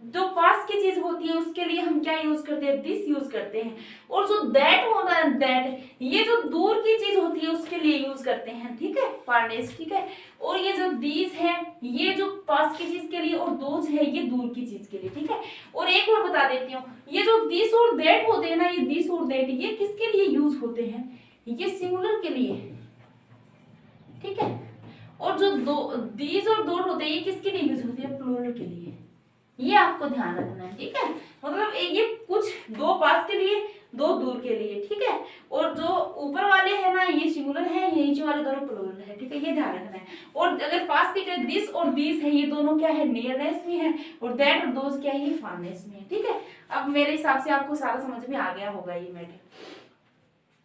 जो पास की चीज होती है उसके लिए हम क्या यूज करते हैं, दिस यूज करते हैं। और जो दैट होता है, दैट, ये जो दूर की चीज होती है उसके लिए यूज करते हैं। ठीक है, पार्नेस। ठीक है, और ये जो दीज है, ये जो पास की चीज के लिए, और दोज है ये दूर की चीज के लिए। ठीक है, और एक और बता देती हूँ, ये जो दिस और दैट होते हैं ना, ये दिस और दैट ये किसके लिए यूज होते हैं, ये सिंगुलर के लिए। ठीक है, और जो दीज और दोट होते हैं ये किसके लिए यूज होते हैं, प्लूरल के लिए। ये आपको ध्यान रखना है। ठीक है, मतलब ये कुछ दो पास के लिए, दो दूर के लिए। ठीक है, और जो ऊपर वाले हैं ना ये सिंगुलर है, ये नीचे वाले दोनों प्लूरल है। ठीक है, ये ध्यान रखना है। और अगर पास के दिस और दीस है, ये दोनों क्या है, नियरनेस में है, और दैट और दोज क्या है, ये फारनेस में है। ठीक है, अब मेरे हिसाब से आपको सारा समझ में आ गया होगा ये मैटर।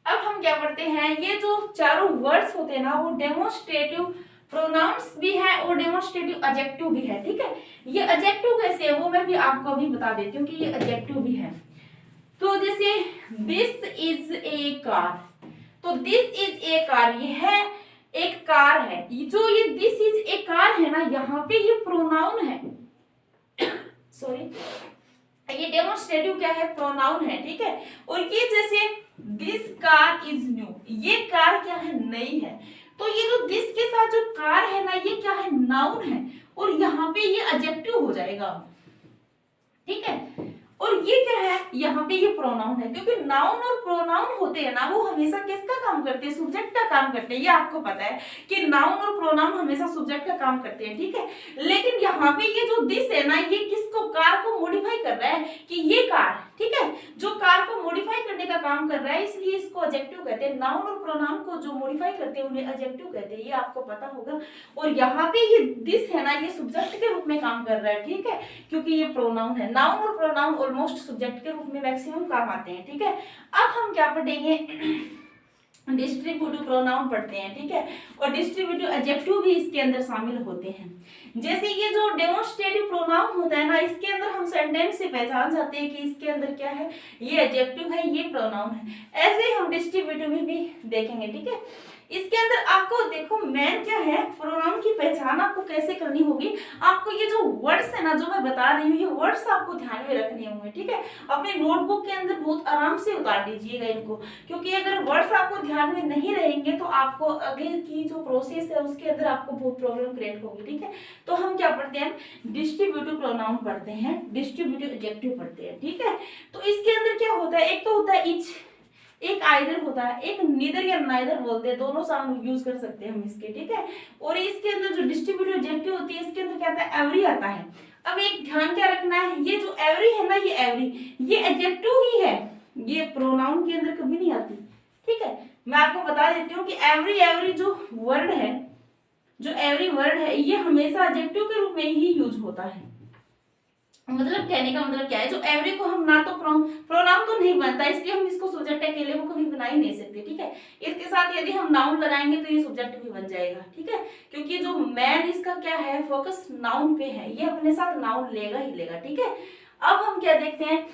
अब हम क्या पढ़ते हैं, ये जो चारों वर्ड्स होते हैं ना, वो डेमोन्स्ट्रेटिव प्रोनाउंस भी है और डेमोन्स्ट्रेटिव एडजेक्टिव भी है। ठीक है, ये एडजेक्टिव कैसे है वो मैं भी आपको अभी बता देती हूँ कि ये एडजेक्टिव भी है। तो जैसे दिस इज ए कार, तो दिस इज ए कार, ये है एक कार है। जो ये दिस इज ए कार है ना, यहाँ पे ये प्रोनाउन है सॉरी, ये डेमोन्स्ट्रेटिव क्या है, प्रोनाउन है। ठीक है, और ये जैसे दिस कार इज न्यू, ये कार क्या है, नई है। तो ये जो दिस के साथ जो कार है ना, ये क्या है, नाउन है, और यहाँ पे ये एडजेक्टिव हो जाएगा। ठीक है, और ये क्या है, यहाँ पे ये प्रोनाउन है, क्योंकि नाउन और प्रोनाउन होते हैं ना, वो हमेशा किसका काम करते हैं, सब्जेक्ट का काम करते हैं। ये आपको पता है कि नाउन और प्रोनाउन हमेशा सब्जेक्ट का काम करते हैं। ठीक है, लेकिन यहाँ पे ये जो दिस है ना, ये किसको, कार को मॉडिफाई कर रहा है कि ये कार, ठीक है, जो कार को मॉडिफाई करने का काम कर रहा है, इसलिए इसको एडजेक्टिव कहते हैं। नाउन और प्रोनाउन को जो मॉडिफाई करते हैं उन्हें एडजेक्टिव कहते हैं, ये आपको पता होगा। और यहाँ पे ये दिस है ना, ये सब्जेक्ट के रूप में काम कर रहा है। ठीक है, क्योंकि ये प्रोनाउन है। नाउन और प्रोनाउन ऑलमोस्ट सब्जेक्ट के रूप में मैक्सिमम काम आते हैं। ठीक है, अब हम क्या पढ़ेंगे, डिस्ट्रीब्यूटिव प्रोनाउन पढ़ते हैं। ठीक है, और डिस्ट्रीब्यूटिव एडजेक्टिव भी इसके अंदर शामिल होते हैं। जैसे ये जो डेमोन्स्ट्रेटिव प्रोनाउन होता है ना, इसके अंदर हम सेंटेंस से पहचान जाते हैं कि इसके अंदर क्या है, ये एडजेक्टिव है, ये प्रोनाउन है। ऐसे ही हम डिस्ट्रीब्यूटिव में भी देखेंगे। ठीक है, इसके अंदर आपको देखो मेन क्या है, प्रोनाउन की पहचान आपको कैसे करनी होगी। आपको ये जो वर्ड्स है ना, जो मैं बता रही हूँ, ये वर्ड्स आपको ध्यान में रखने होंगे। ठीक है, अपने नोटबुक के अंदर बहुत आराम से उतार लीजिएगा इनको, क्योंकि अगर वर्ड्स आपको ध्यान में नहीं रहेंगे तो आपको आगे की जो प्रोसेस है उसके अंदर आपको बहुत प्रॉब्लम क्रिएट होगी। ठीक है, तो हम क्या पढ़ते हैं, डिस्ट्रीब्यूटिव प्रोनाउन पढ़ते हैं, डिस्ट्रीब्यूटिव एडजेक्टिव पढ़ते हैं। ठीक है, तो इसके अंदर क्या होता है, एक तो होता है इच, एक आइदर होता है, एक नीदर या नाइदर बोलते हैं, दोनों साउंड यूज कर सकते हैं हम इसके। ठीक है, और इसके अंदर जो डिस्ट्रीब्यूटिव एडजेक्टिव होती है, इसके अंदर क्या आता है, एवरी आता है। अब एक ध्यान क्या रखना है, ये जो एवरी है ना, ये एवरी ये एडजेक्टिव ही है, ये प्रोनाउन के अंदर कभी नहीं आती। ठीक है, मैं आपको बता देती हूँ कि एवरी जो वर्ड है, जो एवरी वर्ड है, ये हमेशा एडजेक्टिव के रूप में ही यूज होता है। मतलब कहने का मतलब क्या है, जो एवरी को हम ना तो प्रोनाउन तो नहीं बनता, इसलिए हम इसको सब्जेक्ट अकेले वो कभी बना ही नहीं सकते। ठीक है, इसके साथ यदि हम नाउन लगाएंगे तो ये सब्जेक्ट भी बन जाएगा। ठीक है, क्योंकि जो मैन इसका क्या है, फोकस नाउन पे है, ये अपने साथ नाउन लेगा ही लेगा। ठीक है, अब हम क्या देखते हैं,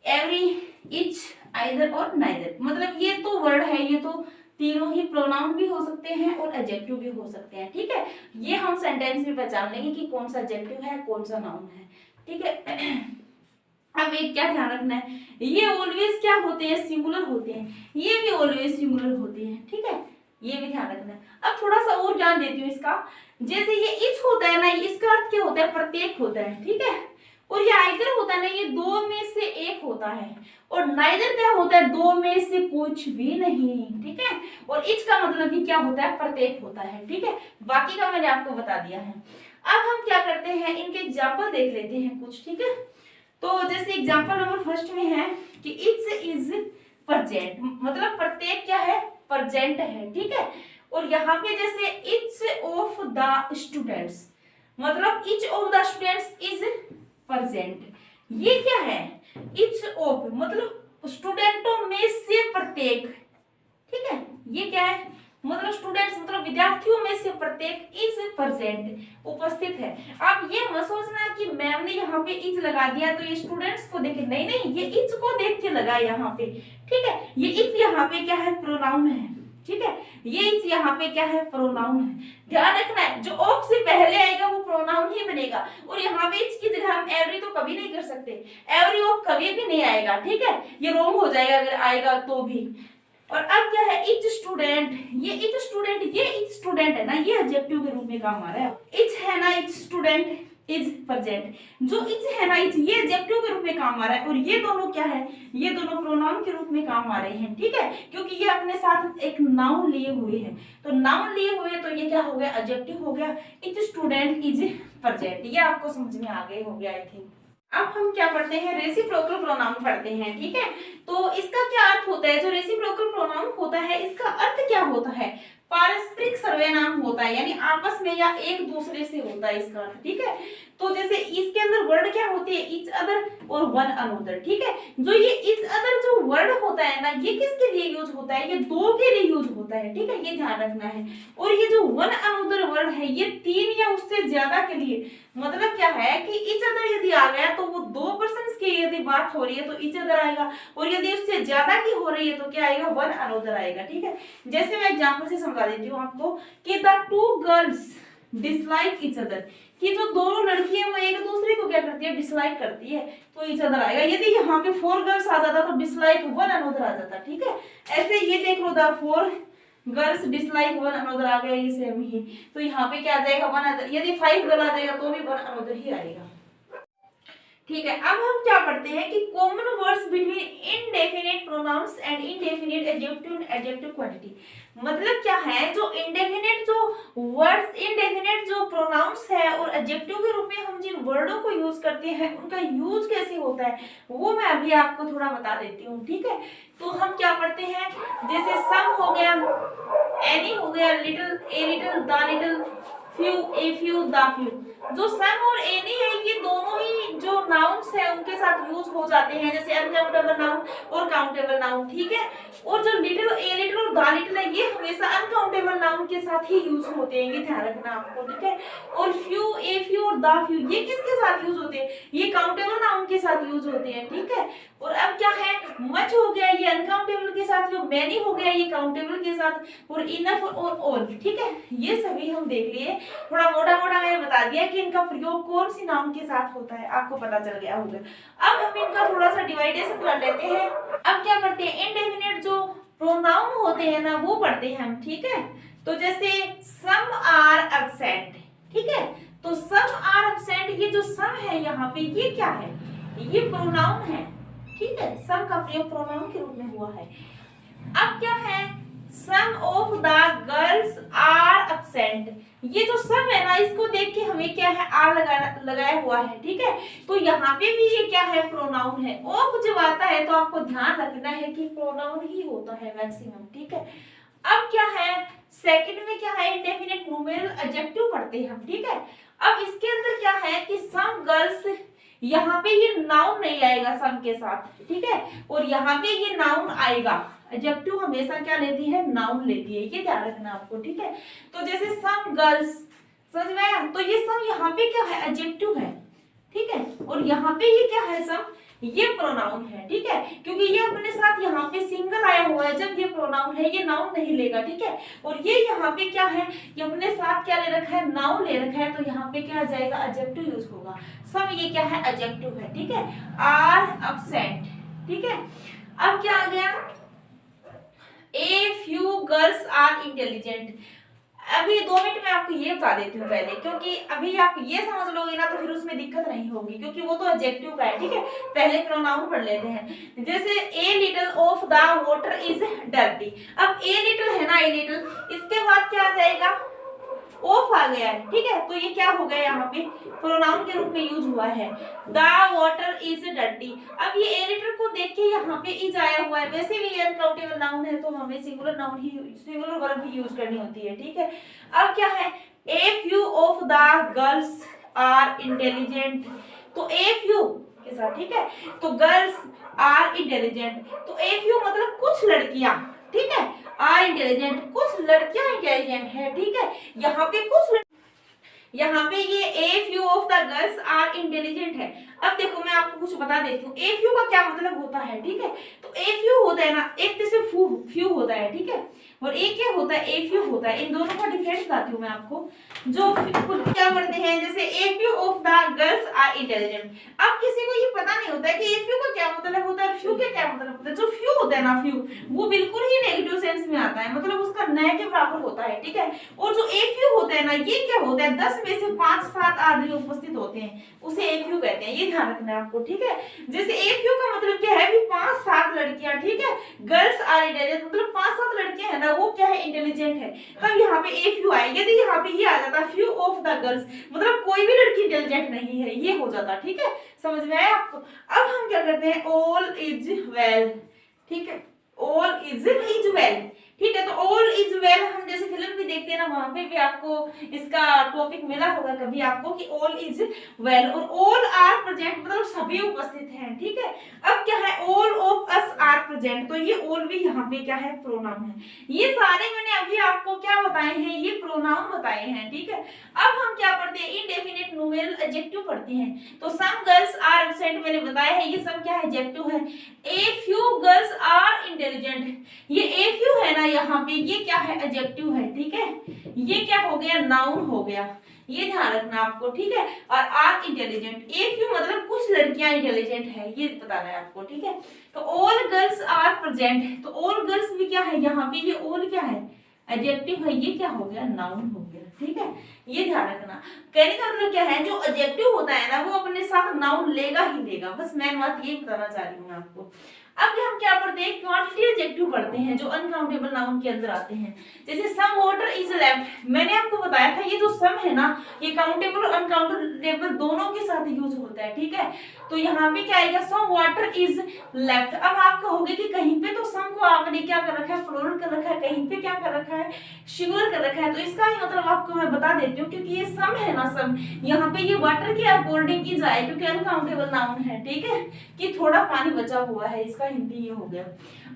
एवरी, इच, आइदर और नाइदर, मतलब ये तो वर्ड है, ये तो तीनों ही प्रोनाउन भी हो सकते हैं और एडजेक्टिव भी हो सकते हैं, ठीक है। ये हम सेंटेंस में पहचान लेंगे कि कौन सा एडजेक्टिव है कौन सा नाउन है, ठीक है। अब एक क्या ध्यान रखना है, ये ऑलवेज क्या होते हैं, सिंगुलर होते हैं, ये भी ऑलवेज सिंगुलर होते हैं, ठीक है, ये भी ध्यान रखना है। अब थोड़ा सा और ज्ञान देती हूँ इसका, जैसे ये इच होता है ना, इसका अर्थ क्या होता है, प्रत्येक होता है, ठीक है। और ये आइदर होता है ना, ये दो में से एक होता है। और नाइदर क्या होता है, दो में से कुछ भी नहीं, ठीक है। और इच का मतलब भी क्या होता है, प्रत्येक होता है, ठीक है। बाकी का मैंने आपको बता दिया है। अब हम क्या करते हैं, इनके एग्जाम्पल देख लेते हैं कुछ, ठीक है। तो जैसे एग्जाम्पल नंबर फर्स्ट में है कि इट्स इज प्रेजेंट, मतलब प्रत्येक क्या है, प्रेजेंट है, ठीक है। और यहाँ पे जैसे इट्स ऑफ द स्टूडेंट्स, मतलब each of the students is present, ये क्या है, इच ऑफ मतलब स्टूडेंटों में से प्रत्येक, ठीक है। ये क्या है, मतलब स्टूडेंट्स मतलब विद्यार्थियों में से प्रत्येक इज प्रेजेंट, उपस्थित है। अब ये मत सोचना कि मैम ने यहाँ पे इज लगा दिया तो ये स्टूडेंट्स को देख के, नहीं नहीं, ये इज को देख के लगा यहाँ पे, ठीक है। ये इज यहाँ पे क्या है, प्रोनाउन है, ठीक है। ये इज यहाँ पे क्या है, प्रोनाउन है। ध्यान रखना है, जो ऑफ से पहले आएगा वो प्रोनाउन ही बनेगा। और यहाँ पे इज की जगह हम एवरी तो कभी नहीं कर सकते, एवरी ऑफ कभी भी नहीं आएगा, ठीक है। ये रॉन्ग हो जाएगा अगर आएगा तो भी। और अब क्या है, इच स्टूडेंट, ये इच स्टूडेंट, ये इच स्टूडेंट है ना, ये एडजेक्टिव के रूप में काम आ रहा है। इच है ना, इच स्टूडेंट इज प्रेजेंट, जो इच है ना, इच ये एडजेक्टिव के रूप में काम आ रहा है। और ये दोनों क्या है, ये दोनों प्रोनाउन के रूप में काम आ रहे हैं, ठीक है। क्योंकि ये अपने साथ एक नाउन लिए हुए हैं, तो नाउन लिए हुए तो ये क्या हो गया, एडजेक्टिव हो गया। इच स्टूडेंट इज प्रेजेंट, ये आपको समझ में आ गए हो गया आई थिंक। अब हम क्या पढ़ते हैं, रेसिप्रोकल प्रोनाउन पढ़ते हैं, ठीक है। तो इसका क्या अर्थ होता है, जो रेसिप्रोकल प्रोनाउन होता है इसका अर्थ क्या होता है, पारस्परिक सर्वनाम होता है, यानी आपस में या एक दूसरे से होता है इसका अर्थ, ठीक है। तो जैसे इसके अंदर वर्ड क्या होती है, ईच अदर और वन अनदर, ठीक है। जो ये ईच अदर जो वर्ड होता है ना, ये किसके लिए यूज होता है, ये दो के लिए यूज होता है, ठीक है, ये ध्यान रखना है। और ये जो वन अनदर वर्ड है, ये तीन या उससे ज्यादा के लिए, मतलब क्या है कि ईच अदर यदि आ गया तो वो दो पर्सन्स की यदि बात हो रही है तो ईच अदर आएगा, और यदि उससे ज्यादा की हो रही है तो क्या आएगा, वन अनदर आएगा, ठीक है। जैसे मैं एग्जांपल से समझा देती हूँ आपको कि the two girls dislike each other, कि जो दोनों लड़की है वो एक दूसरे को क्या करती है, डिसलाइक करती है, तो ईच अदर आएगा। यदि यहाँ पे फोर गर्ल्स आ जाता तो डिसलाइक वन अनदर आ जाता, ठीक है। ऐसे ये देख लो, the four girls dislike one another आ गया, ये सेम ही, तो यहाँ पे क्या आ जाएगा, वन अनदर। यदि फाइव गर्ल आ जाएगा तो भी वन अनदर ही आएगा, ठीक है। अब हम क्या पढ़ते हैं कि common words between indefinite pronouns and indefinite adjective adjective quantity, मतलब क्या है, जो इंडेफिनिट जो वर्ड्स, इनडेफिनिट जो प्रोनाउंस है और एडजेक्टिव के रूप में हम जिन वर्डों को यूज करते हैं उनका यूज कैसे होता है वो मैं अभी आपको थोड़ा बता देती हूँ, ठीक है। तो हम क्या पढ़ते हैं, जैसे सम हो गया, एनी हो गया, little, a little, the little, few, a few, the few. जो सम और एनी है ये दोनों ही जो नाउन्स है उनके साथ यूज हो जाते हैं, जैसे अनकाउंटेबल नाउन और काउंटेबल नाउन, ठीक है। और जो लिटिल, ए लिटिल और द लिटिल है ये हमेशा अनकाउंटेबल नाउन के साथ ही यूज होते हैं, ये ध्यान रखना आपको, ठीक है। और फ्यू, ए फ्यू और द फ्यू ये किसके साथ यूज होते हैं, ये काउंटेबल नाउन के साथ यूज होते हैं, ठीक है। और अब क्या है, मच हो गया ये अनकाउंटेबल के साथ, जो मैनी हो गया ये काउंटेबल के साथ, और इनफ और ऑल, ठीक है। ये सभी हम देख लिए, थोड़ा मोटा मोटा मैंने बता दिया कि इनका प्रयोग कौन सी नाउन के साथ होता है, आपको पता चल गया होगा। अब हम इनका थोड़ा सा डिवाइडेशन कर लेते हैं। अब क्या करते हैं, इनडेफिनिट जो प्रोनाउन होते हैं ना वो पढ़ते हैं हम, ठीक है। तो जैसे सम आर एब्सेंट, ठीक है। तो सम आर एब्सेंट, ये जो सम है यहाँ पे ये क्या है, ये प्रोनाउन है, ठीक है। सम का प्रयोग प्रोनाउन के रूप में हुआ है। अब क्या है, some of the girls are absent, ये जो सम है ना इसको देख के हमें क्या है, आर लगाया हुआ है, ठीक है। तो यहाँ पे भी ये क्या है, प्रोनाउन है। ऑफ जब आता है तो आपको ध्यान रखना है कि प्रोनाउन ही होता है मैक्सिमम, ठीक है। अब क्या है, सेकंड में क्या है, इंडेफिनिट न्यूमेरल एडजेक्टिव पढ़ते हैं हम, ठीक है। अब इसके अंदर क्या है कि सम गर्ल्स, यहाँ पे ये नाउन नहीं आएगा सम के साथ, ठीक है। और यहाँ पे ये नाउन आएगा, एडजेक्टिव हमेशा क्या लेती है, नाउन लेती है, ये ध्यान रखना आपको, ठीक है। तो जैसे सम गर्ल्स, समझ में आया, तो ये सम यहाँ पे क्या है, एडजेक्टिव है, ठीक है। और यहाँ पे ये क्या है, सम ये प्रोनाउन है, ठीक है, क्योंकि ये अपने साथ यहाँ पे सिंगल आया हुआ है, जब ये प्रोनाउन है ये नाउन नहीं लेगा, ठीक है। और ये यहाँ पे क्या है, ये अपने साथ क्या ले रखा है, नाउन ले रखा है, तो यहाँ पे क्या आ जाएगा, एडजेक्टिव यूज होगा। सब ये क्या है, एडजेक्टिव है, ठीक है। आर एब्सेंट, ठीक है। अब क्या आ गया, a few girls are intelligent. अभी 2 मिनट में आपको ये बता देती हूँ पहले, क्योंकि अभी आप ये समझ लोगे ना तो फिर उसमें दिक्कत नहीं होगी, क्योंकि वो तो एडजेक्टिव का है, ठीक है। पहले प्रोनाउन पढ़ लेते हैं। जैसे a little of the water is dirty. अब ए लिटिल है ना, ए लिटिल, इसके बाद क्या आ जाएगा, ऑफ आ गया है, ठीक है। तो ये क्या हो गया, यहाँ पे प्रोनाउन के रूप में यूज हुआ है, द वाटर इज डर्टी। अब ये ए लिटिल को देख के यहाँ पे इज आया हुआ है, वैसे भी अनकाउंटेबल नाउन है तो हमें सिंगुलर नाउन ही, सिंगुलर वर्ब ही यूज करनी होती है, ठीक है। अब क्या है, a few of the girls are intelligent, तो ए फ्यू के साथ, ठीक है, तो गर्ल्स आर इंटेलिजेंट, तो ए फ्यू मतलब कुछ लड़कियां, ठीक है, आर इंटेलिजेंट, कुछ लड़कियां इंटेलिजेंट है, ठीक है। यहाँ पे यहाँ पे ये a few of the girls are intelligent है। अब देखो मैं आपको कुछ बता देती हूँ, ए फ्यू का क्या मतलब होता है, ठीक है। तो ए फ्यू होता है ना, एक जैसे फ्यू होता है, ठीक है, और एक क्या होता है, ए फ्यू होता है। इन दोनों का डिफरेंस बताती हूँ मैं आपको। जो क्या करते हैं, जैसे a few of the girls are intelligent. अब किसी को ये पता नहीं होता है कि ए फ्यू का क्या मतलब होता है, फ्यू का क्या मतलब होता है। जो फ्यू होता है ना, फ्यू, वो बिल्कुल ही नेगेटिव सेंस में आता है, मतलब उसका न के बराबर होता है, ठीक है। और जो ए फ्यू होता है ना, ये क्या होता है, 10 में से 5-7 आदमी उपस्थित होते हैं, उसे ए फ्यू कहते हैं। ये ध्यान रखना है आपको, ठीक है। जैसे ए फ्यू का मतलब क्या है, 5-7 लड़कियां, ठीक है, गर्ल्स आर इंटेलिजेंट, मतलब 5-7 लड़कियां है ना, वो क्या है, इंटेलिजेंट है। तब यहाँ पे ए फ्यू आए, यदि यहाँ पे ये आ जाता फ्यू ऑफ द गर्ल्स, मतलब कोई भी लड़की इंटेलिजेंट नहीं है, ये हो जाता, ठीक है। समझ में आया आपको। अब हम क्या करते हैं, ऑल इज वेल, ठीक है, ऑल इज वेल, ठीक है। तो ऑल इज वेल हम जैसे फिल्म भी देखते हैं ना, वहां पे भी आपको इसका टॉपिक मिला होगा कभी आपको कि ऑल इज वेल, और ऑल आर प्रेजेंट मतलब सभी उपस्थित हैं, ठीक है। अब क्या है, all of us are present, तो ये ऑल भी यहाँ पे क्या है, प्रोनाउन है। ये सारे मैंने अभी आपको क्या बताए हैं, ये प्रोनाउन बताए हैं, ठीक है। अब हम क्या पढ़ते हैं, इनडेफिनिट न्यूमेरल एडजेक्टिव पढ़ते हैं। तो सम गर्ल्स आर एब्सेंट मैंने बताया है, ये सब क्या है, एडजेक्टिव है। A few girls are intelligent, ये ए फ्यू है ना यहाँ पे, ये क्या है, एडजेक्टिव है, ठीक है। ये क्या हो गया, नाउन हो गया, ये ध्यान रखना आपको, ठीक है। और आर इंटेलिजेंट, ए फ्यू मतलब कुछ लड़कियां इंटेलिजेंट है, ये बताना है आपको, ठीक है। तो ऑल गर्ल्स आर प्रेजेंट, तो ऑल गर्ल्स भी क्या है यहाँ पे, ये ऑल क्या है, एडजेक्टिव है, ये क्या हो गया, नाउन हो गया, ठीक है। ये ध्यान रखना। कहने का मतलब क्या है, जो एडजेक्टिव होता है ना, वो अपने साथ नाउन लेगा ही लेगा, बस मैं बात ये बताना चाह रही हूँ आपको। अब हम क्या पढ़ते हैं, क्वांटिटी एडजेक्टिव पढ़ते हैं, जो अनकाउंटेबल नाउन के अंदर आते हैं। जैसे सम वाटर इज लेफ्ट, मैंने आपको बताया था ये जो सम है ना, ये काउंटेबल और अनकाउंटेबल दोनों के साथ यूज होता है, ठीक है। तो यहाँ पे क्या आएगा, सम वाटर इज लेफ्ट। अब आप कहोगे कि कहीं पे तो सम को आपने क्या कर रखा है, प्लूरल कर रखा है, कहीं पे क्या कर रखा है, सिंगुलर कर रखा है। तो इसका ही मतलब आपको मैं बता देती हूँ, क्योंकि ये सम है ना, सम, यहाँ पे ये वाटर के अकॉर्डिंग इज आए, क्योंकि अनकाउंटेबल नाउन है, ठीक है, कि थोड़ा पानी बचा हुआ है, इसका हिंदी ये हो गया।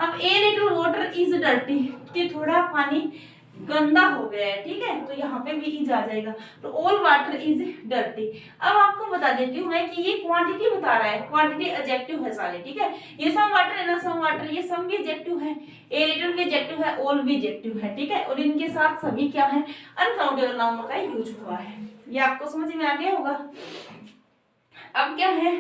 अब a little water is dirty, कि थोड़ा पानी गंदा हो गया है, ठीक है, तो यहाँ पे भी इज आ जाएगा। तो ऑल वाटर इज डर्टी। अब आपको बता देती हूँ मैं कि ये क्वांटिटी बता रहा है, क्वांटिटी एडजेक्टिव है सारे, ठीक है। ये सम वाटर है ना, सम वाटर, ये सम भी एडजेक्टिव है, ए लिटिल भी एडजेक्टिव है, ऑल भी एडजेक्टिव है, ठीक है। और इनके साथ सभी क्या है, अनकाउंटेबल नाउन का यूज हुआ है। ये आपको समझ में आ गया होगा। अब क्या है,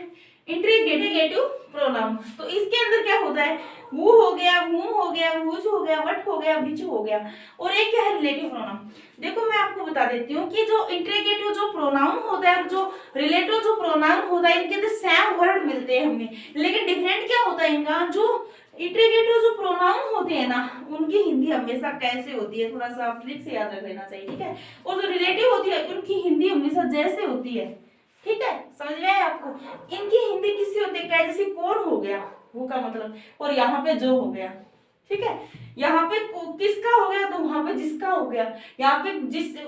इंट्रीगेटिव प्रोनाउन, तो इसके अंदर क्या होता है, वो हो गया, whom हो गया, whose हो गया, what हो गया, which हो गया, और एक क्या है, रिलेटिव प्रोनाउन। देखो मैं आपको बता देती हूँ कि जो इंट्रीगेटिव जो प्रोनाउन होता है, जो रिलेटिव जो प्रोनाउन होता है, इनके अंदर सेम वर्ड मिलते हैं हमें, लेकिन डिफरेंट क्या होता है इनका, जो इंट्रीगेटिव जो प्रोनाउन होते हैं ना, उनकी हिंदी हमेशा कैसे होती है, थोड़ा सा ट्रिक से याद रख लेना चाहिए, ठीक है। और जो रिलेटिव होती है, उनकी हिंदी हमेशा जैसे होती है, ठीक है, समझ में आया आपको। इनकी हिंदी किससे होती है, जैसे कौन हो गया, वो का मतलब, और यहाँ पे जो हो गया, ठीक है। यहाँ पे किसका हो गया, तो वहां पे जिसका हो गया, यहाँ पे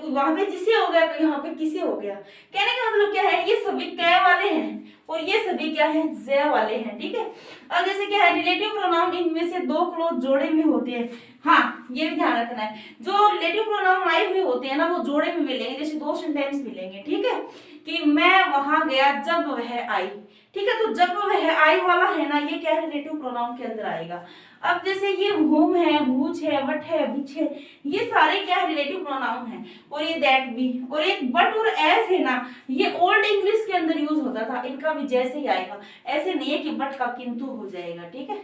वहां पे जिसे हो गया, तो यहाँ पे किसे हो गया। कहने का मतलब क्या है, ये सभी कै वाले हैं और ये सभी क्या है, जे वाले हैं, ठीक है। अब जैसे क्या है, रिलेटिव प्रोनाउन इनमें से 2 क्लोज जोड़े में होते हैं। हाँ, ये भी ध्यान रखना है, जो रिलेटिव प्रोनाउन आए हुए होते हैं ना, वो जोड़े में मिलेंगे, जैसे 2 सेंटेंस मिलेंगे, ठीक है, कि मैं वहां गया जब वह आई, ठीक है। तो जब वह आई वाला है ना, ये क्या है, रिलेटिव प्रोनाउन के अंदर आएगा। अब जैसे ये whom है, whose है, what है, which है, ये सारे क्या है, रिलेटिव प्रोनाउन है। और ये that भी, और एक but और as है ना, ये ओल्ड इंग्लिश के अंदर यूज होता था, इनका भी जैसे ही आएगा। ऐसे नहीं है कि but का किंतु हो जाएगा, ठीक है।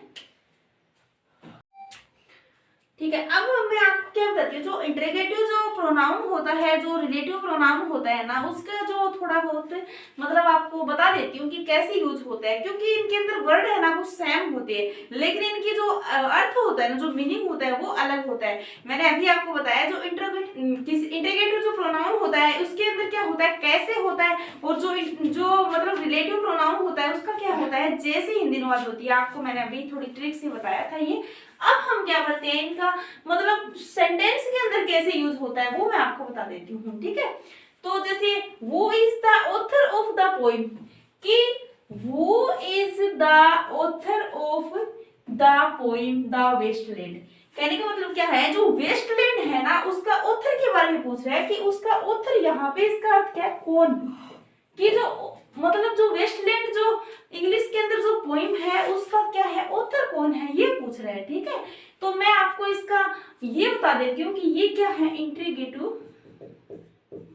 ठीक है, अब मैं आपको क्या बताती हूँ, जो इंटरोगेटिव जो प्रोनाउन होता है, जो रिलेटिव प्रोनाउन होता है ना, उसका जो थोड़ा बहुत मतलब आपको बता देती हूँ कि कैसे यूज होता है। क्योंकि इनके अंदर वर्ड है ना वो सेम होते हैं, लेकिन इनकी जो अर्थ होता है ना, जो मीनिंग होता है वो अलग होता है। मैंने अभी आपको बताया जो इंटरोगेटिव जो प्रोनाउन होता है उसके अंदर क्या होता है, कैसे होता है, और जो मतलब रिलेटिव प्रोनाउन होता है उसका क्या होता है, जैसे हिंदी अनुवाद होती है। आपको मैंने अभी थोड़ी ट्रिक से बताया था ये। अब हम क्या करते हैं, इनका मतलब सेंटेंस के अंदर कैसे यूज होता है वो मैं आपको बता देती हूँ, ठीक है। तो जैसे वो is the author of the poem, कि वो is the author of the poem the Waste Land. कहने का मतलब क्या है, जो वेस्टलैंड है ना उसका ऑथर के बारे में पूछ रहा है कि उसका ऑथर यहाँ पे इसका अर्थ क्या है, कौन, कि जो मतलब जो वेस्टलैंड जो इंग्लिश के अंदर जो पोइम है उसका क्या है, ऑथर कौन है, ये पूछ रहे हैं, ठीक है। तो मैं आपको इसका ये बता देती हूँ कि ये क्या है, इंटरोगेटिव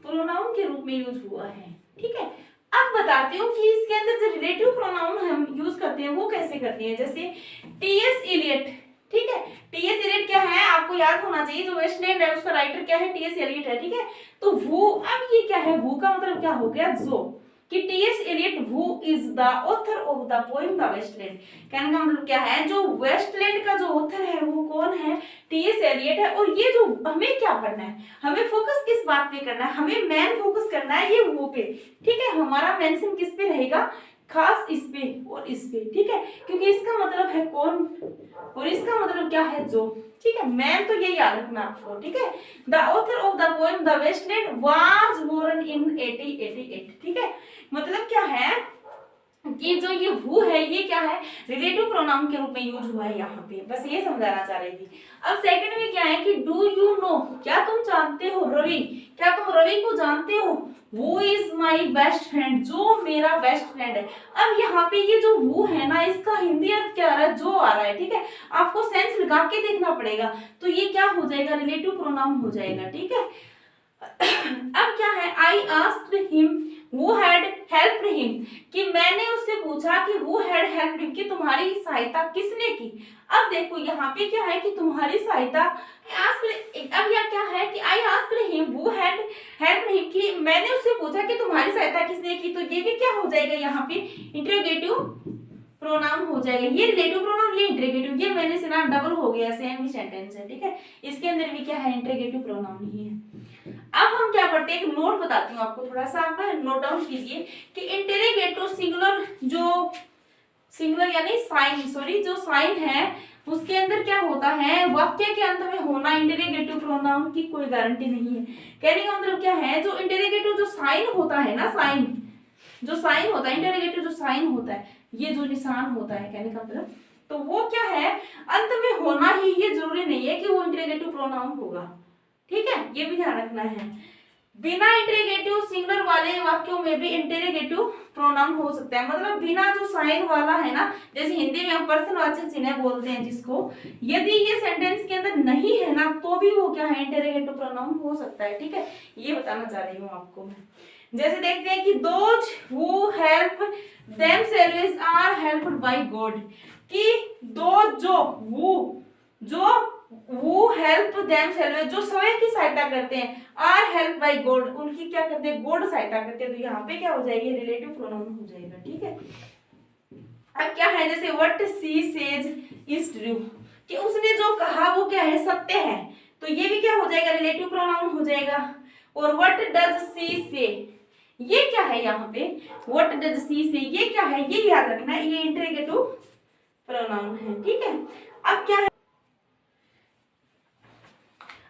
प्रोनाउन के रूप में यूज हुआ है, ठीक है। अब बताती हूँ कि इसके अंदर जो रिलेटिव प्रोनाउन हम यूज करते हैं वो कैसे करते हैं। जैसे टीएस एलियट, ठीक है, टीएस एलियट क्या है आपको याद होना चाहिए, जो वेस्टलैंड है उसका राइटर क्या है, टीएस एलियट है, ठीक है। तो वो, अब ये क्या है, वो का मतलब क्या हो गया, जो, कि TS Eliot who is the author of the poem the Waste Land. कहने का मतलब क्या है, जो वेस्टलैंड का जो ऑथर है वो कौन है, टीएस एलियट है। और ये जो हमें क्या करना है, हमें फोकस किस बात पे करना है, हमें मेन फोकस करना है ये वो पे, ठीक है। हमारा मेंशन किस पे रहेगा, खास इस पे और इस पे, ठीक है, क्योंकि इसका मतलब है कौन और इसका मतलब क्या है, जो, ठीक है। मैन तो ये याद रखना आपको, ठीक है। The author of the poem the Waste Land was born in 1888, ठीक है। मतलब क्या है कि जो ये हु है ये क्या है, रिलेटिव प्रोनाउन के रूप में यूज हुआ है यहाँ पे, बस ये समझाना चाह रही थी। अब सेकंड में क्या है कि डू यू नो, क्या तुम जानते हो रवि, क्या तुम रवि को जानते हो, वो इज माई बेस्ट फ्रेंड, जो मेरा बेस्ट फ्रेंड है। अब यहाँ पे ये जो वो है ना इसका हिंदी अर्थ क्या आ रहा है, जो आ रहा है, ठीक है। आपको सेंस लगा के देखना पड़ेगा, तो ये क्या हो जाएगा, रिलेटिव प्रोनाउन हो जाएगा, ठीक है। अब क्या है, I asked him who had helped him, कि मैंने उससे पूछा कि who had helped him, कि तुम्हारी सहायता किसने की। अब देखो यहाँ पे क्या है कि तुम्हारी सहायता, अब यह क्या है कि I asked him who had helped him, कि मैंने उससे पूछा कि तुम्हारी सहायता किसने की। तो ये भी क्या हो जाएगा, यहाँ पे इंटरोगेटिव प्रोनाउन हो जाएगा। ये रिलेटिव प्रोनाउन, ये इंटरोगेटिव, ये मैंने सुना डबल हो गया, सेम ही सेंटेंस है, ठीक है। इसके अंदर भी क्या है, इंटरोगेटिव प्रोनाउन ही है। अब हम क्या करते हैं, एक नोट बताती हूँ आपको, थोड़ा सा आप नोट डाउन कीजिए कि इंटरोगेटिव सिंगुलर, जो सिंगुलर यानी साइन, सॉरी जो साइन है उसके अंदर क्या होता है, वाक्य के अंत में होना इंटरोगेटिव प्रोनाउन की कोई गारंटी नहीं है। कहने का मतलब क्या है, जो इंटरोगेटिव जो साइन होता है ना, साइन जो साइन होता है, इंटरोगेटिव जो साइन होता है, ये जो निशान होता है, कहने का मतलब, तो वो क्या है, अंत में होना ही, ये जरूरी नहीं है कि वो इंटरोगेटिव प्रोनाउन होगा, ठीक है। ये भी ध्यान रखना है। बिना इंटरोगेटिव सिंगुलर वाले वाक्यों में भी इंटरोगेटिव प्रोनाउन हो सकता है, मतलब बिना जो साइन वाला है ना, जैसे हिंदी में हम पर्सनवाचक चिन्ह बोलते हैं जिसको, यदि ये सेंटेंस के अंदर नहीं है ना तो भी वो क्या है, इंटरोगेटिव प्रोनाउन हो सकता है, ठीक है। ये बताना चाह रही हूँ आपको मैं। जैसे देखते हैं कि those who help themselves are helped by God, कि दो जो हेल्प देमसेल्व्स, जो स्वयं की सहायता करते हैं, आर हेल्प बाय गॉड, उनकी क्या करते हैं, गॉड सहायता करते हैं। तो यहाँ पे क्या हो जाएगी, रिलेटिव प्रोनाउन हो जाएगा, ठीक है। अब क्या है, जैसे what she says is true, कि उसने जो कहा वो क्या है, सत्य है। तो ये भी क्या हो जाएगा, रिलेटिव प्रोनाउन हो जाएगा। और व्हाट डज शी से, ये क्या है यहाँ पे, व्हाट डज शी से, ये क्या है, ये याद रखना है, ये इंटरोगेटिव प्रोनाउन है, ठीक है। अब क्या है,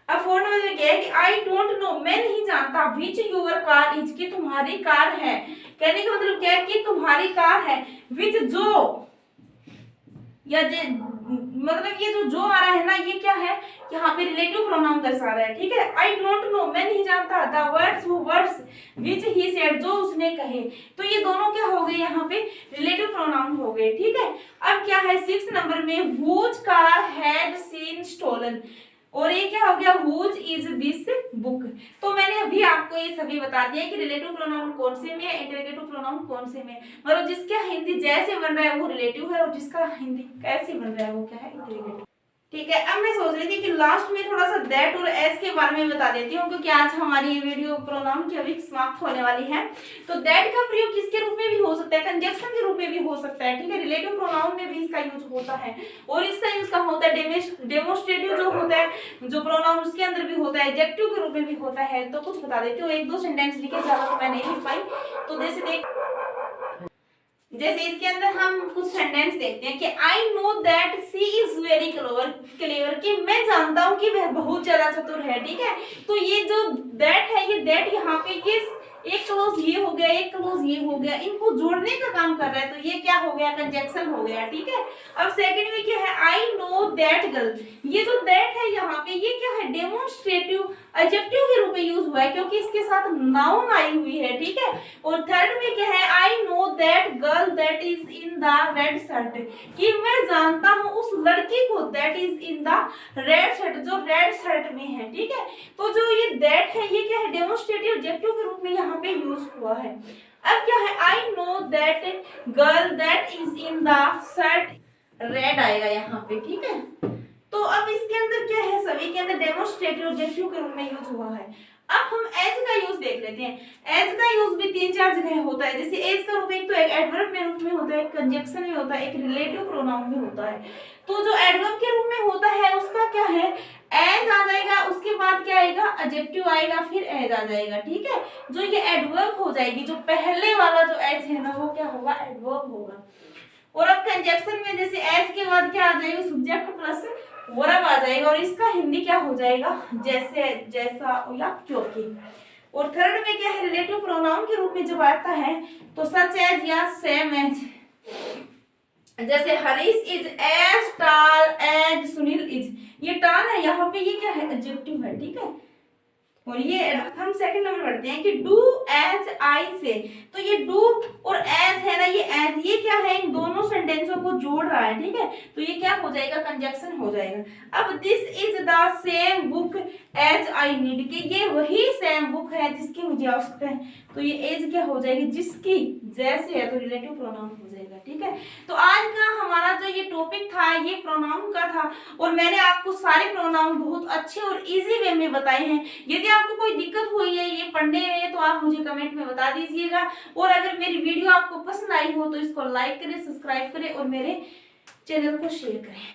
अब फोर्थ में क्या है कि आई डोंट नो, मैं नहीं जानता, विच योर कार इज, की तुम्हारी कार है। कहने का मतलब क्या है कि तुम्हारी कार है, विच जो, या मतलब ये जो आ रहा है ना, ये क्या है, यहाँ पे रिलेटिव प्रोनाउन दर्शा रहा है, ठीक है। आई डोंट नो, मैं नहीं जानता, the words which he said, जो उसने कहे, तो ये दोनों क्या हो गए, यहाँ पे रिलेटिव प्रोनाउन हो गए, ठीक है। अब क्या है 6 नंबर में, which car had seen stolen, और ये क्या हो गया, व्हिच इज दिस बुक। तो मैंने अभी आपको ये सभी बता दिया कि रिलेटिव प्रोनाउन कौन से में है, इंटरोगेटिव प्रोनाउन कौन से में, मतलब जिसका हिंदी जैसे बन रहा है वो रिलेटिव है, और जिसका हिंदी कैसे बन रहा है वो क्या है, इंटरोगेटिव, ठीक है। अब मैं सोच रही थी कि लास्ट में थोड़ा सा दैट और एस के बारे में बता देती हूँ, क्योंकि आज हमारी ये वीडियो प्रोनाउन की अभी समाप्त होने वाली है। तो दैट का प्रयोग किसके रूप में भी हो सकता है, कंजक्शन के रूप में भी हो सकता है, ठीक है। रिलेटिव प्रोनाउन में भी इसका यूज होता है, और इसका यूज कहाँ होता है, डेमोस्ट्रेटिव जो होता है, जो प्रोनाउन उसके अंदर भी होता है, एडजेक्टिव के रूप में भी होता है। तो कुछ बता देती हूँ, 1-2 सेंटेंस लिखे, ज्यादा तो मैं नहीं लिख पाई। तो जैसे इसके अंदर हम कुछ सेंटेंस देखते हैं कि I know that she is very clever, कि मैं जानता हूँ कि वह बहुत ज्यादा चतुर है, ठीक है। तो ये जो दैट है, ये दैट यहाँ पे ये एक क्लोज ये हो गया, एक क्लोज ये हो गया, इनको जोड़ने का काम कर रहा है, तो ये क्या हो गया, कंजक्शन हो गया, ठीक है। अब सेकंड में क्या है, आई नो दैट गर्ल, ये जो दैट है यहाँ पे ये क्या है, डेमोन्स्ट्रेटिव एडजेक्टिव के रूप में यूज हुआ है, क्योंकि इसके साथ नाउन आई हुई है, ठीक है। और थर्ड में क्या है, आई know that girl that is in the red shirt, कि मैं जानता हूँ उस लड़की को, that is in the red shirt, जो रेड शर्ट में है, ठीक है। तो जो ये दैट है, ये क्या है, डेमोन्स्ट्रेटिव एडजेक्टिव के रूप में यहाँ पे यूज हुआ है। अब क्या है, आई know that girl that is in the shirt, red आएगा यहाँ पे, ठीक है। तो अब इसके अंदर क्या है, सभी के अंदर डेमोन्स्ट्रेटिव एडजेक्टिव के रूप में यूज हुआ है। अब हम एज का यूज देख लेते हैं। एज का यूज भी 3-4 जगह होता है। जैसे एज का रूप एक तो एक एडवर्ब में रूप में होता है, एक कंजक्शन में होता है, एक रिलेटिव प्रोनाउन में होता है। तो जो एडवर्ब के रूप में होता है उसका क्या है, एज आ जाएगा, उसके बाद क्या आएगा, एडजेक्टिव आएगा, फिर एज आ जाएगा, ठीक है। जो ये एडवर्ब हो जाएगी, जो पहले वाला जो एज है ना, वो क्या होगा, एडवर्ब होगा। और अब कंजक्शन में जैसे एज के बाद क्या आ जाएगा, सब्जेक्ट प्लस वर्ब आ जाएगा, और इसका हिंदी क्या हो जाएगा, जैसे, जैसा या क्योंकि। और थर्ड में क्या है, रिलेटिव प्रोनाउन के रूप में जब आता है तो सच एज या सेम एज, जैसे Harish is as tall as Sunil is, ये टॉल है यहाँ पे, ये क्या है, एडजेक्टिव है, ठीक है। और ये हम सेकंड नंबर पढ़ते हैं कि डू एज आई से, तो ये डू और एज है ना, ये क्या है, इन दोनों सेंटेंसों को जोड़ रहा है, ठीक है। तो ये क्या हो जाएगा, कंजक्शन हो जाएगा। अब this is the same book as I need, कि ये वही सेम बुक है जिसकी मुझे आवश्यकता है, तो ये एज क्या हो जाएगी, जिसकी जैसे है, तो रिलेटिव प्रोनाउन हो जाएगा, ठीक है। तो आज का हमारा जो ये टॉपिक था ये प्रोनाउन का था, और मैंने आपको सारे प्रोनाउन बहुत अच्छे और इजी वे में बताए हैं। यदि आपको कोई दिक्कत हुई है ये पढ़ने में तो आप मुझे कमेंट में बता दीजिएगा, और अगर मेरी वीडियो आपको पसंद आई हो तो इसको लाइक करें, सब्सक्राइब करें और मेरे चैनल को शेयर करें।